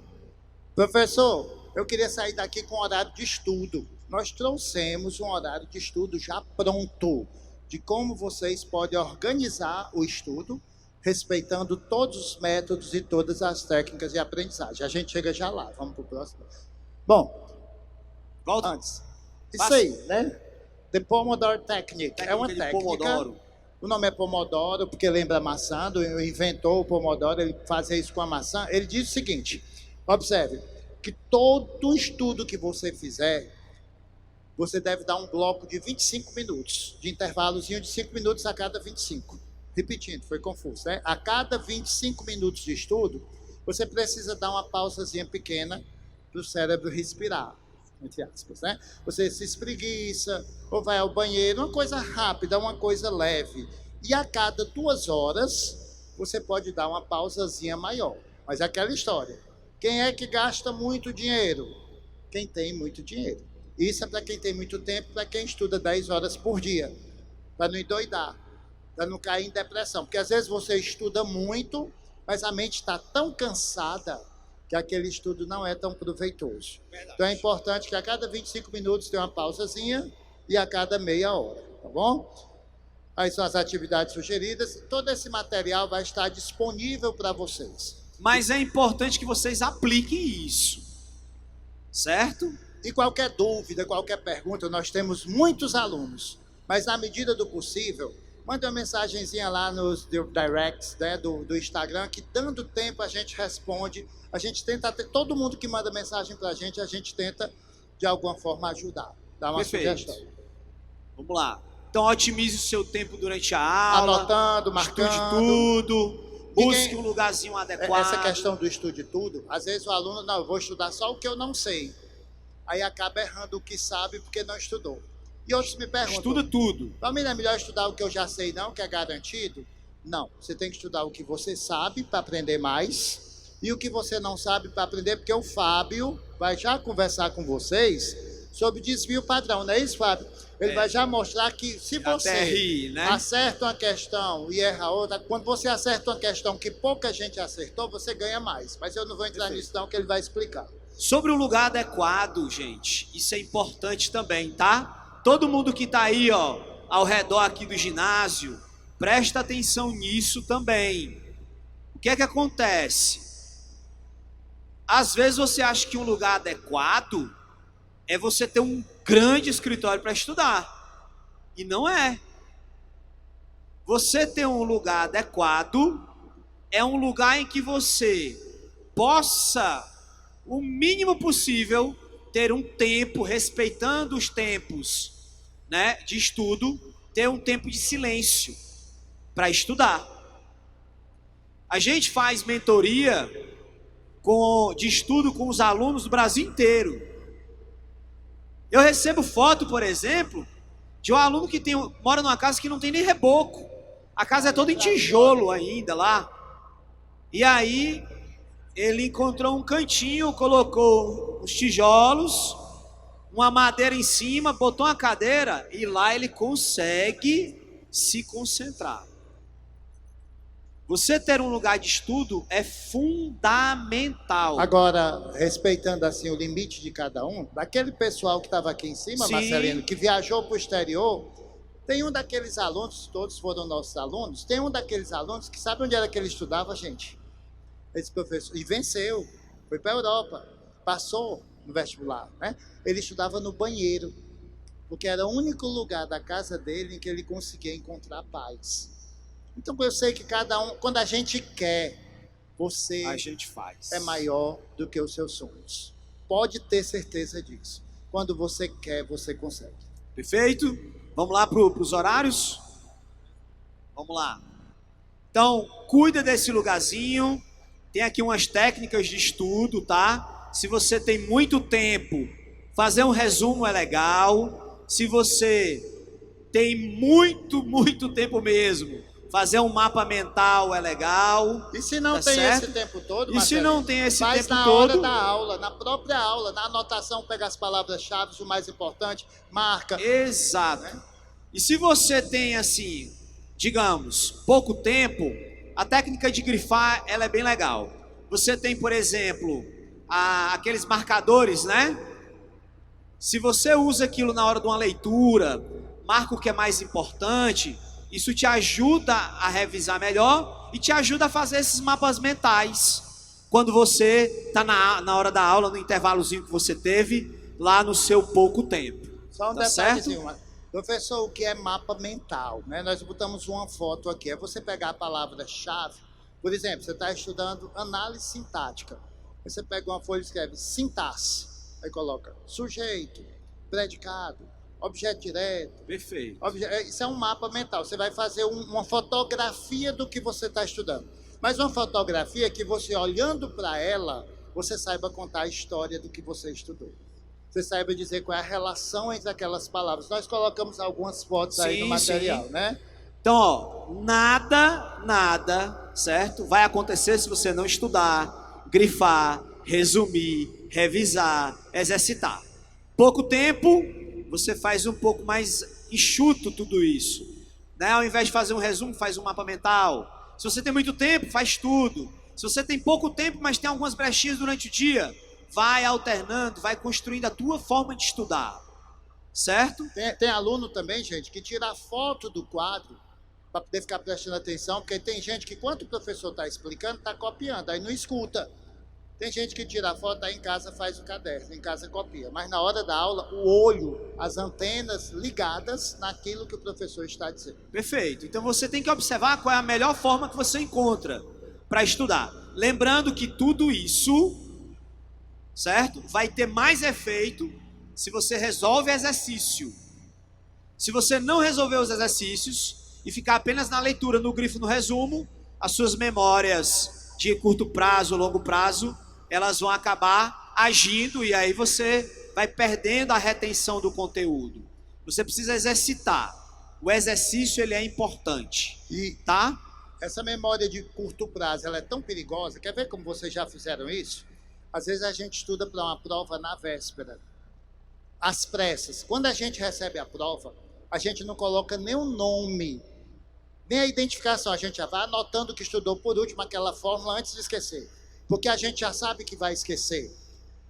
Professor, eu queria sair daqui com horário de estudo. Nós trouxemos um horário de estudo já pronto, de como vocês podem organizar o estudo, respeitando todos os métodos e todas as técnicas de aprendizagem. A gente chega já lá, vamos para o próximo. Bom, volta. Antes, isso aí, né? The Pomodoro Technique. É uma técnica. Pomodoro. O nome é Pomodoro porque lembra maçã, inventou o Pomodoro, ele fazia isso com a maçã. Ele diz o seguinte, observe, que todo estudo que você fizer, você deve dar um bloco de 25 minutos, de intervalozinho de 5 minutos a cada 25. Repetindo, foi confuso, né? A cada 25 minutos de estudo, você precisa dar uma pausazinha pequena para o cérebro respirar, entre aspas, né? Você se espreguiça, ou vai ao banheiro, uma coisa rápida, uma coisa leve. E a cada 2 horas, você pode dar uma pausazinha maior. Mas é aquela história. Quem é que gasta muito dinheiro? Quem tem muito dinheiro. Isso é para quem tem muito tempo, para quem estuda 10 horas por dia. Para não endoidar, para não cair em depressão. Porque às vezes você estuda muito, mas a mente está tão cansada que aquele estudo não é tão proveitoso. Verdade. Então é importante que a cada 25 minutos tenha uma pausazinha e a cada meia hora, tá bom? Aí são as atividades sugeridas. Todo esse material vai estar disponível para vocês. Mas é importante que vocês apliquem isso, certo? E qualquer dúvida, qualquer pergunta, nós temos muitos alunos, mas na medida do possível, manda uma mensagenzinha lá nos directs, né, do Instagram, que dando tempo a gente responde. A gente tenta, todo mundo que manda mensagem para a gente tenta de alguma forma ajudar, dar uma sugestão. Vamos lá. Então otimize o seu tempo durante a aula. Anotando, marcando. Estude tudo. Busque um lugarzinho adequado. Essa questão do estude tudo, às vezes o aluno, não, eu vou estudar só o que eu não sei. Aí acaba errando o que sabe porque não estudou. E outros me perguntam... Estuda tudo. Para mim não é melhor estudar o que eu já sei não, que é garantido? Não, você tem que estudar o que você sabe para aprender mais e o que você não sabe para aprender, porque o Fábio vai já conversar com vocês sobre desvio padrão, não é isso, Fábio? Ele vai já mostrar que se você acerta uma questão e erra outra, quando você acerta uma questão que pouca gente acertou, você ganha mais. Mas eu não vou entrar nisso não, que ele vai explicar. Sobre o lugar adequado, gente, isso é importante também, tá? Todo mundo que está aí, ó, ao redor aqui do ginásio, presta atenção nisso também. O que é que acontece? Às vezes você acha que um lugar adequado é você ter um grande escritório para estudar. E não é. Você ter um lugar adequado é um lugar em que você possa, o mínimo possível, ter um tempo, respeitando os tempos, né, de estudo, ter um tempo de silêncio para estudar. A gente faz mentoria de estudo com os alunos do Brasil inteiro. Eu recebo foto, por exemplo, de um aluno que mora numa casa que não tem nem reboco. A casa é toda em tijolo ainda lá. E aí ele encontrou um cantinho, colocou os tijolos, uma madeira em cima, botou uma cadeira e lá ele consegue se concentrar. Você ter um lugar de estudo é fundamental. Agora, respeitando assim o limite de cada um, daquele pessoal que estava aqui em cima, Sim. Marcelino, que viajou para o exterior, tem um daqueles alunos, todos foram nossos alunos, tem um daqueles alunos que sabe onde era que ele estudava, gente? Esse professor, e venceu, foi para a Europa, passou no vestibular, né? Ele estudava no banheiro, porque era o único lugar da casa dele em que ele conseguia encontrar paz. Então eu sei que cada um, quando a gente quer, você A gente faz. é maior do que os seus sonhos. Pode ter certeza disso. Quando você quer, você consegue. Perfeito? Vamos lá para os horários? Vamos lá. Então, cuida desse lugarzinho. Tem aqui umas técnicas de estudo, tá? Se você tem muito tempo, fazer um resumo é legal. Se você tem muito tempo mesmo, fazer um mapa mental é legal. E se não tá tem certo? esse tempo todo, E se não tem esse faz tempo na todo, hora da aula, na própria aula, na anotação, pega as palavras-chave, o mais importante, marca. Exato. E se você tem assim, digamos, pouco tempo, a técnica de grifar ela é bem legal. Você tem, por exemplo, aqueles marcadores, né? Se você usa aquilo na hora de uma leitura, marca o que é mais importante, isso te ajuda a revisar melhor e te ajuda a fazer esses mapas mentais. Quando você está na hora da aula, no intervalozinho que você teve, lá no seu pouco tempo. Só um tá detalhezinho, professor, o que é mapa mental? Né? Nós botamos uma foto aqui, é você pegar a palavra-chave, por exemplo, você está estudando análise sintática, aí você pega uma folha e escreve sintaxe, aí coloca sujeito, predicado, objeto direto. Perfeito. Isso é um mapa mental. Você vai fazer uma fotografia do que você está estudando. Mas uma fotografia que você, olhando para ela, você saiba contar a história do que você estudou. Você saiba dizer qual é a relação entre aquelas palavras. Nós colocamos algumas fotos aí no material, né? Então, ó, nada, certo? Vai acontecer se você não estudar, grifar, resumir, revisar, exercitar. Pouco tempo, você faz um pouco mais enxuto tudo isso, né? Ao invés de fazer um resumo, faz um mapa mental. Se você tem muito tempo, faz tudo. Se você tem pouco tempo, mas tem algumas brechinhas durante o dia, vai alternando, vai construindo a tua forma de estudar, certo? Tem aluno também, gente, que tira a foto do quadro para poder ficar prestando atenção, porque tem gente que, enquanto o professor está explicando, está copiando, aí não escuta. Tem gente que tira a foto, aí em casa faz o caderno, em casa copia. Mas na hora da aula, o olho, as antenas ligadas naquilo que o professor está dizendo. Perfeito. Então você tem que observar qual é a melhor forma que você encontra para estudar. Lembrando que tudo isso, certo? Vai ter mais efeito se você resolve exercício. Se você não resolver os exercícios e ficar apenas na leitura, no grifo, no resumo, as suas memórias de curto prazo, longo prazo, elas vão acabar agindo e aí você vai perdendo a retenção do conteúdo. Você precisa exercitar. O exercício ele é importante, tá? Essa memória de curto prazo, ela é tão perigosa. Quer ver como vocês já fizeram isso? Às vezes a gente estuda para uma prova na véspera. Às pressas. Quando a gente recebe a prova, a gente não coloca nem o nome, nem a identificação. A gente já vai anotando o que estudou por último, aquela fórmula antes de esquecer. Porque a gente já sabe que vai esquecer.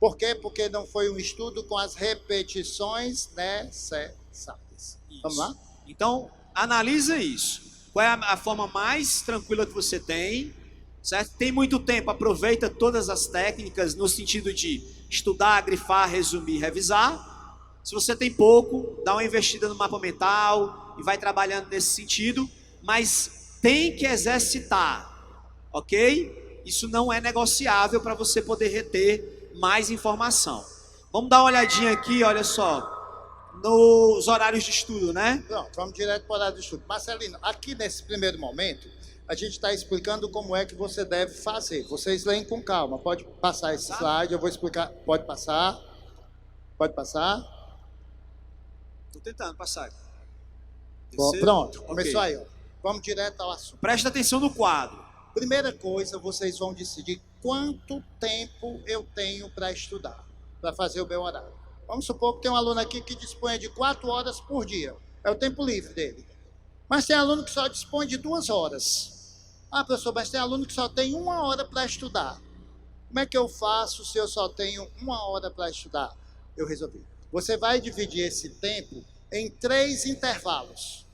Por quê? Porque não foi um estudo com as repetições necessárias. Vamos lá? Então, analisa isso. Qual é a forma mais tranquila que você tem, certo? Tem muito tempo, aproveita todas as técnicas no sentido de estudar, grifar, resumir, revisar. Se você tem pouco, dá uma investida no mapa mental e vai trabalhando nesse sentido, mas tem que exercitar, ok? Isso não é negociável para você poder reter mais informação. Vamos dar uma olhadinha aqui, olha só, nos horários de estudo, né? Pronto, vamos direto para o horário de estudo. Marcelino, aqui nesse primeiro momento, a gente está explicando como é que você deve fazer. Vocês leem com calma. Pode passar esse slide, eu vou explicar. Pode passar. Pode passar. Estou tentando passar. Pronto, começou aí. Ó. Vamos direto ao assunto. Presta atenção no quadro. Primeira coisa, vocês vão decidir quanto tempo eu tenho para estudar, para fazer o meu horário. Vamos supor que tem um aluno aqui que dispõe de 4 horas por dia. É o tempo livre dele. Mas tem aluno que só dispõe de 2 horas. Ah, professor, mas tem aluno que só tem 1 hora para estudar. Como é que eu faço se eu só tenho 1 hora para estudar? Eu resolvi. Você vai dividir esse tempo em 3 intervalos.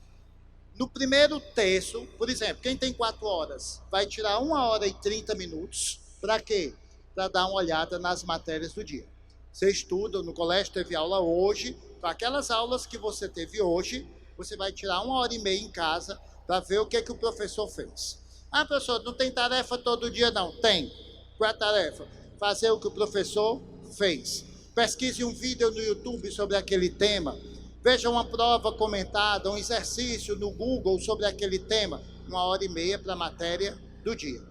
No primeiro terço, por exemplo, quem tem 4 horas, vai tirar 1 hora e 30 minutos. Para quê? Para dar uma olhada nas matérias do dia. Você estuda, no colégio teve aula hoje, com aquelas aulas que você teve hoje, você vai tirar 1 hora e meia em casa para ver o que o professor fez. Ah, professor, não tem tarefa todo dia não? Tem. Qual é a tarefa? Fazer o que o professor fez. Pesquise um vídeo no YouTube sobre aquele tema. Veja uma prova comentada, um exercício no Google sobre aquele tema. 1 hora e meia para a matéria do dia.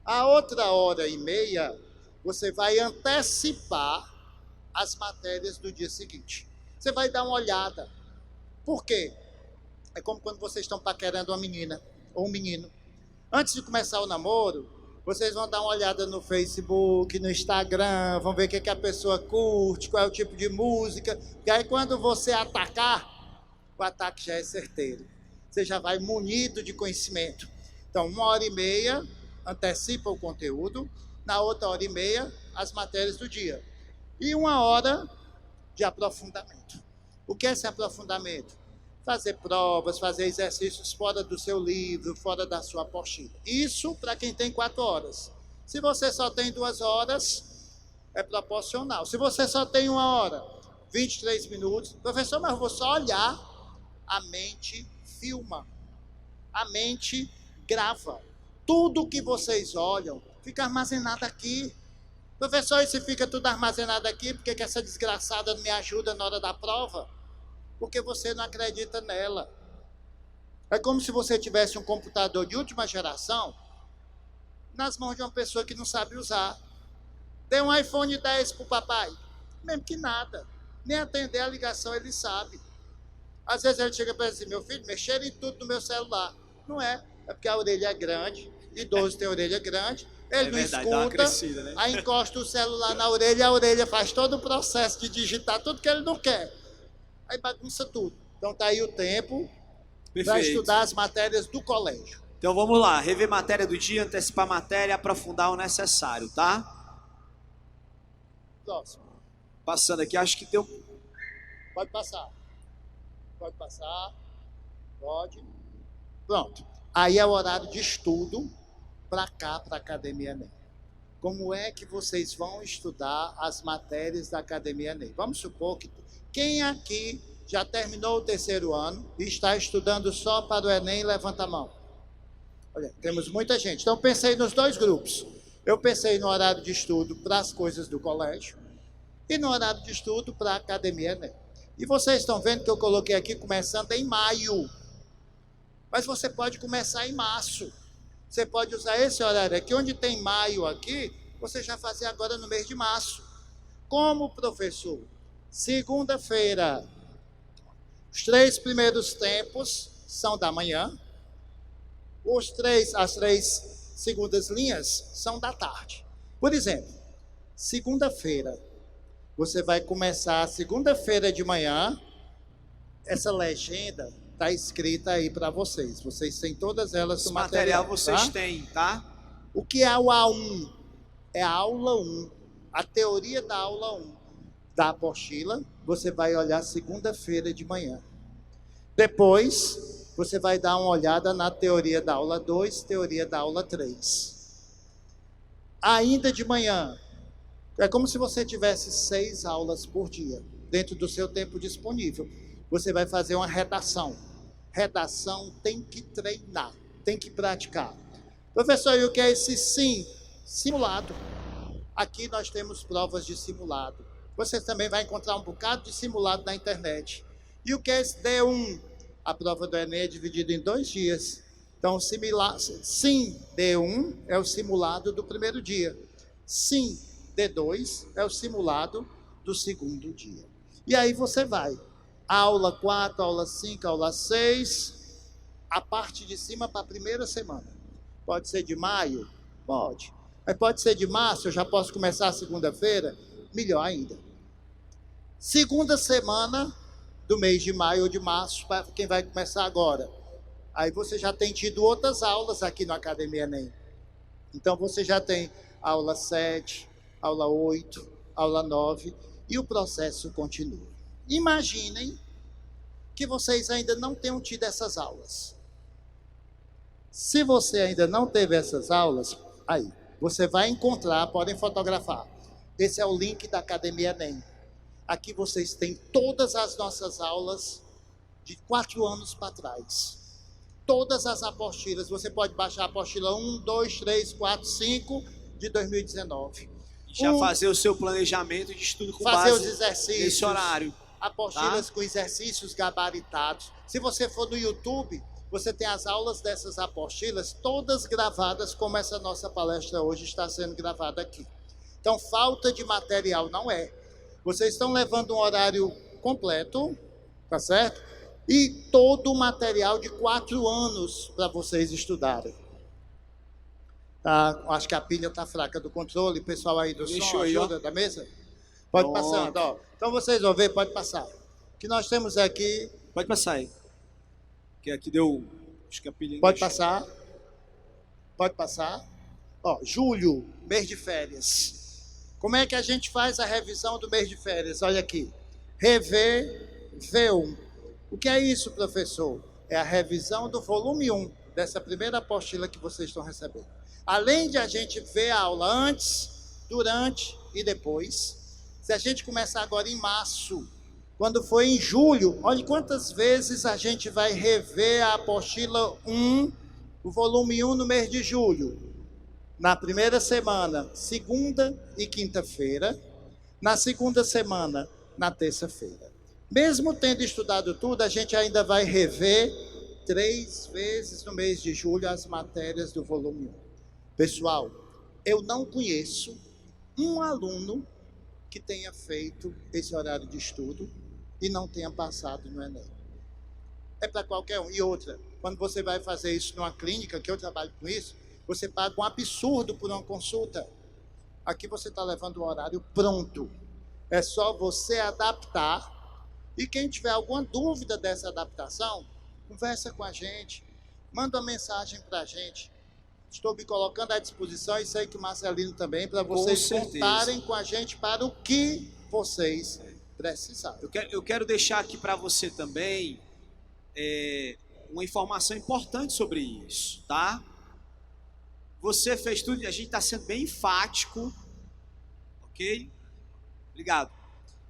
A outra hora e meia, você vai antecipar as matérias do dia seguinte. Você vai dar uma olhada. Por quê? É como quando vocês estão paquerando uma menina ou um menino. Antes de começar o namoro, vocês vão dar uma olhada no Facebook, no Instagram, vão ver o que a pessoa curte, qual é o tipo de música. E aí quando você atacar, o ataque já é certeiro. Você já vai munido de conhecimento. Então, 1 hora e meia, antecipa o conteúdo. Na outra hora e meia, as matérias do dia. E 1 hora de aprofundamento. O que é esse aprofundamento? Fazer provas, fazer exercícios fora do seu livro, fora da sua apostila. Isso para quem tem 4 horas. Se você só tem 2 horas, é proporcional. Se você só tem 1 hora, 23 minutos, professor, mas eu vou só olhar, a mente filma, a mente grava. Tudo que vocês olham fica armazenado aqui. Professor, e se fica tudo armazenado aqui, por que essa desgraçada não me ajuda na hora da prova? Porque você não acredita nela. É como se você tivesse um computador de última geração nas mãos de uma pessoa que não sabe usar. Dê um iPhone 10 para o papai. Mesmo que nada. Nem atender a ligação ele sabe. Às vezes ele chega para dizer, meu filho, mexer em tudo no meu celular. Não é. É porque a orelha é grande. Idoso tem orelha grande. Ele não verdade, escuta, crescida, né? Aí encosta o celular na orelha e a orelha faz todo o processo de digitar tudo que ele não quer. Aí bagunça tudo. Então tá aí o tempo para estudar as matérias do colégio. Então vamos lá, rever matéria do dia, antecipar matéria, aprofundar o necessário, tá? Próximo. Passando aqui, acho que tem um... Pode passar. Pode passar. Pode. Pronto. Aí é o horário de estudo para cá, para a Academia Enem. Como é que vocês vão estudar as matérias da Academia Enem? Vamos supor que quem aqui já terminou o 3º ano e está estudando só para o Enem, levanta a mão. Olha, temos muita gente. Então, pensei nos 2 grupos. Eu pensei no horário de estudo para as coisas do colégio e no horário de estudo para a Academia Enem. E vocês estão vendo que eu coloquei aqui começando em maio. Mas você pode começar em março. Você pode usar esse horário aqui, onde tem maio aqui, você já fazer agora no mês de março. Como professor, segunda-feira, os 3 primeiros tempos são da manhã, as 3 segundas linhas são da tarde. Por exemplo, segunda-feira, você vai começar segunda-feira de manhã, essa legenda está escrita aí para vocês. Vocês têm todas elas no material. Vocês tá? têm, tá? O que é o A1? É a aula 1. A teoria da aula 1 da apostila, você vai olhar segunda-feira de manhã. Depois, você vai dar uma olhada na teoria da aula 2, teoria da aula 3. Ainda de manhã, é como se você tivesse 6 aulas por dia, dentro do seu tempo disponível. Você vai fazer uma redação. Redação tem que treinar, tem que praticar. Professor, e o que é esse sim? Simulado. Aqui nós temos provas de simulado. Você também vai encontrar um bocado de simulado na internet. E o que é esse D1? A prova do Enem é dividida em 2 dias. Então, Sim D1 é o simulado do primeiro dia. Sim D2 é o simulado do segundo dia. E aí você vai. Aula 4, aula 5, aula 6, a parte de cima para a primeira semana. Pode ser de maio? Pode. Mas pode ser de março, eu já posso começar segunda-feira? Melhor ainda. Segunda semana do mês de maio ou de março, para quem vai começar agora. Aí você já tem tido outras aulas aqui no Academia Enem. Então você já tem aula 7, aula 8, aula 9 e o processo continua. Imaginem que vocês ainda não tenham tido essas aulas. Se você ainda não teve essas aulas, aí, você vai encontrar, podem fotografar. Esse é o link da Academia Enem. Aqui vocês têm todas as nossas aulas de 4 anos para trás. Todas as apostilas, você pode baixar a apostila 1, 2, 3, 4, 5 de 2019. Já fazer o seu planejamento de estudo com fazer base os exercícios, nesse horário. Apostilas com exercícios gabaritados. Se você for no YouTube, você tem as aulas dessas apostilas todas gravadas, como essa nossa palestra hoje está sendo gravada aqui. Então, falta de material não é. Vocês estão levando um horário completo, tá certo? E todo o material de 4 anos para vocês estudarem. Tá? Acho que a pilha está fraca do controle, pessoal aí do som, ajuda da mesa? Pode passando, ó. Então vocês vão ver, pode passar. O que nós temos aqui... Pode passar aí. Que aqui deu... Acho que a pilha... Pode passar. Pode passar. Ó, julho, mês de férias. Como é que a gente faz a revisão do mês de férias? Olha aqui. Rever V1. O que é isso, professor? É a revisão do volume 1, dessa primeira apostila que vocês estão recebendo. Além de a gente ver a aula antes, durante e depois, se a gente começar agora em março, quando for em julho, olha quantas vezes a gente vai rever a apostila 1, o volume 1 no mês de julho. Na primeira semana, segunda e quinta-feira. Na segunda semana, na terça-feira. Mesmo tendo estudado tudo, a gente ainda vai rever 3 vezes no mês de julho as matérias do volume 1. Pessoal, eu não conheço um aluno que tenha feito esse horário de estudo e não tenha passado no Enem. É para qualquer um. E outra, quando você vai fazer isso numa clínica, que eu trabalho com isso, você paga um absurdo por uma consulta. Aqui você está levando o horário pronto. É só você adaptar. E quem tiver alguma dúvida dessa adaptação, conversa com a gente, manda uma mensagem para a gente. Estou me colocando à disposição, e sei que o Marcelino também, para vocês contarem com a gente para o que vocês precisarem. Eu quero deixar aqui para você também uma informação importante sobre isso, tá? Você fez tudo, a gente está sendo bem enfático, ok? Obrigado.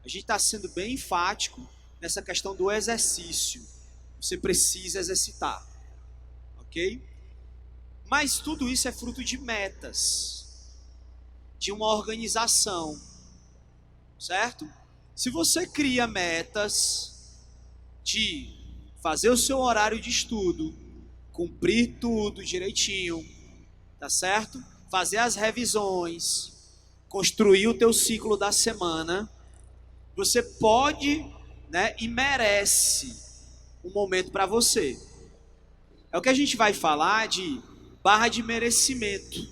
A gente está sendo bem enfático nessa questão do exercício. Você precisa exercitar, ok? Mas tudo isso é fruto de metas, de uma organização, certo? Se você cria metas de fazer o seu horário de estudo, cumprir tudo direitinho, tá certo? Fazer as revisões, construir o teu ciclo da semana, você pode, né, e merece um momento para você. É o que a gente vai falar de barra de merecimento.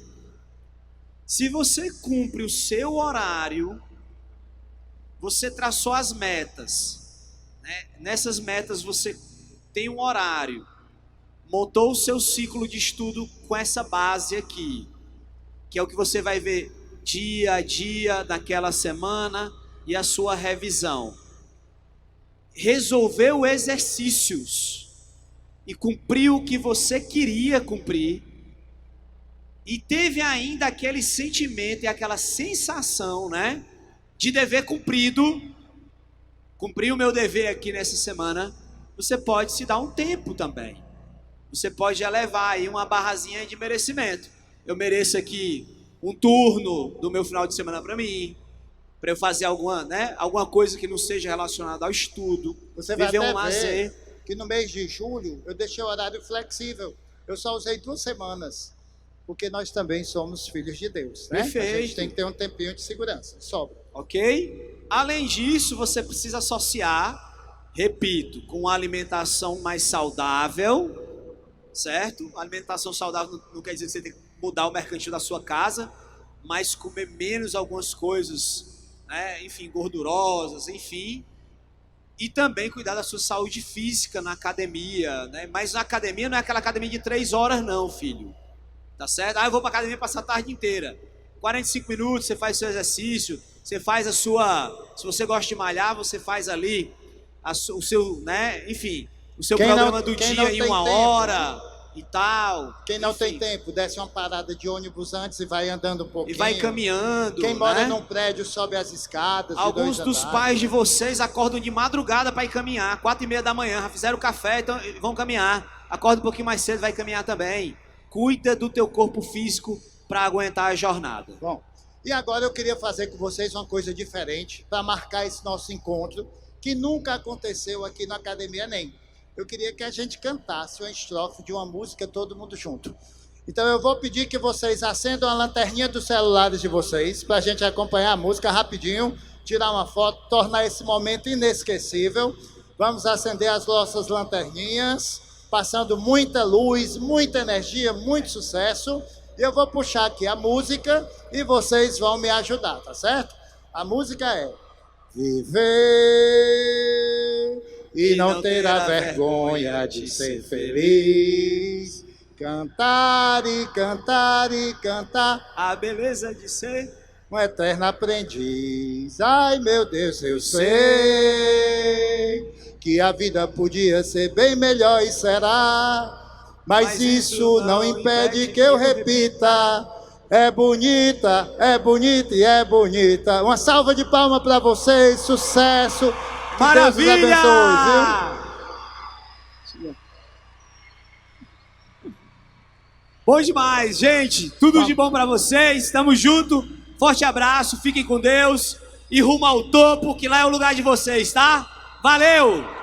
Se você cumpre o seu horário, você traçou as metas, né? Nessas metas você tem um horário, montou o seu ciclo de estudo com essa base aqui, que é o que você vai ver dia a dia daquela semana e a sua revisão. Resolveu exercícios e cumpriu o que você queria cumprir, e teve ainda aquele sentimento e aquela sensação, né, de dever cumprido. Cumpri o meu dever aqui nessa semana. Você pode se dar um tempo também. Você pode elevar aí uma barrazinha de merecimento. Eu mereço aqui um turno do meu final de semana para mim, para eu fazer alguma coisa que não seja relacionada ao estudo. Você vai viver um lazer. Que no mês de julho eu deixei o horário flexível. Eu só usei 2 semanas, porque nós também somos filhos de Deus, né? Perfeito. A gente tem que ter um tempinho de segurança, sobra. Ok? Além disso, você precisa associar, repito, com uma alimentação mais saudável, certo? Alimentação saudável não quer dizer que você tem que mudar o mercantil da sua casa, mas comer menos algumas coisas, né? Enfim, gordurosas, enfim. E também cuidar da sua saúde física na academia, né? Mas na academia não é aquela academia de 3 horas não, filho. Tá certo? Eu vou pra academia passar a tarde inteira. 45 minutos, você faz seu exercício, você faz a sua... Se você gosta de malhar, você faz ali o seu, né? Enfim, o seu programa do dia em 1 hora e tal. Quem não tem tempo, desce uma parada de ônibus antes e vai andando um pouquinho. E vai caminhando. Quem mora né? num prédio sobe as escadas. Alguns dos pais de vocês acordam de madrugada para ir caminhar, 4h30 da manhã, já fizeram café, então vão caminhar. Acorda um pouquinho mais cedo, vai caminhar também. Cuida do teu corpo físico para aguentar a jornada. Bom, e agora eu queria fazer com vocês uma coisa diferente para marcar esse nosso encontro, que nunca aconteceu aqui na Academia NEM. Eu queria que a gente cantasse uma estrofe de uma música todo mundo junto. Então eu vou pedir que vocês acendam a lanterninha dos celulares de vocês para a gente acompanhar a música rapidinho, tirar uma foto, tornar esse momento inesquecível. Vamos acender as nossas lanterninhas, passando muita luz, muita energia, muito sucesso. E eu vou puxar aqui a música e vocês vão me ajudar, tá certo? A música é Viver e não ter a vergonha de ser feliz. Cantar e cantar e cantar. A beleza de ser um eterno aprendiz. Ai, meu Deus, eu sei que a vida podia ser bem melhor e será. Mas isso não impede que eu repita. É bonita e é bonita. Uma salva de palmas para vocês. Sucesso. Que maravilha! Deus os abençoe, viu? Bom demais, gente. Tudo de bom para vocês. Tamo junto. Forte abraço. Fiquem com Deus. E rumo ao topo, que lá é o lugar de vocês, tá? Valeu!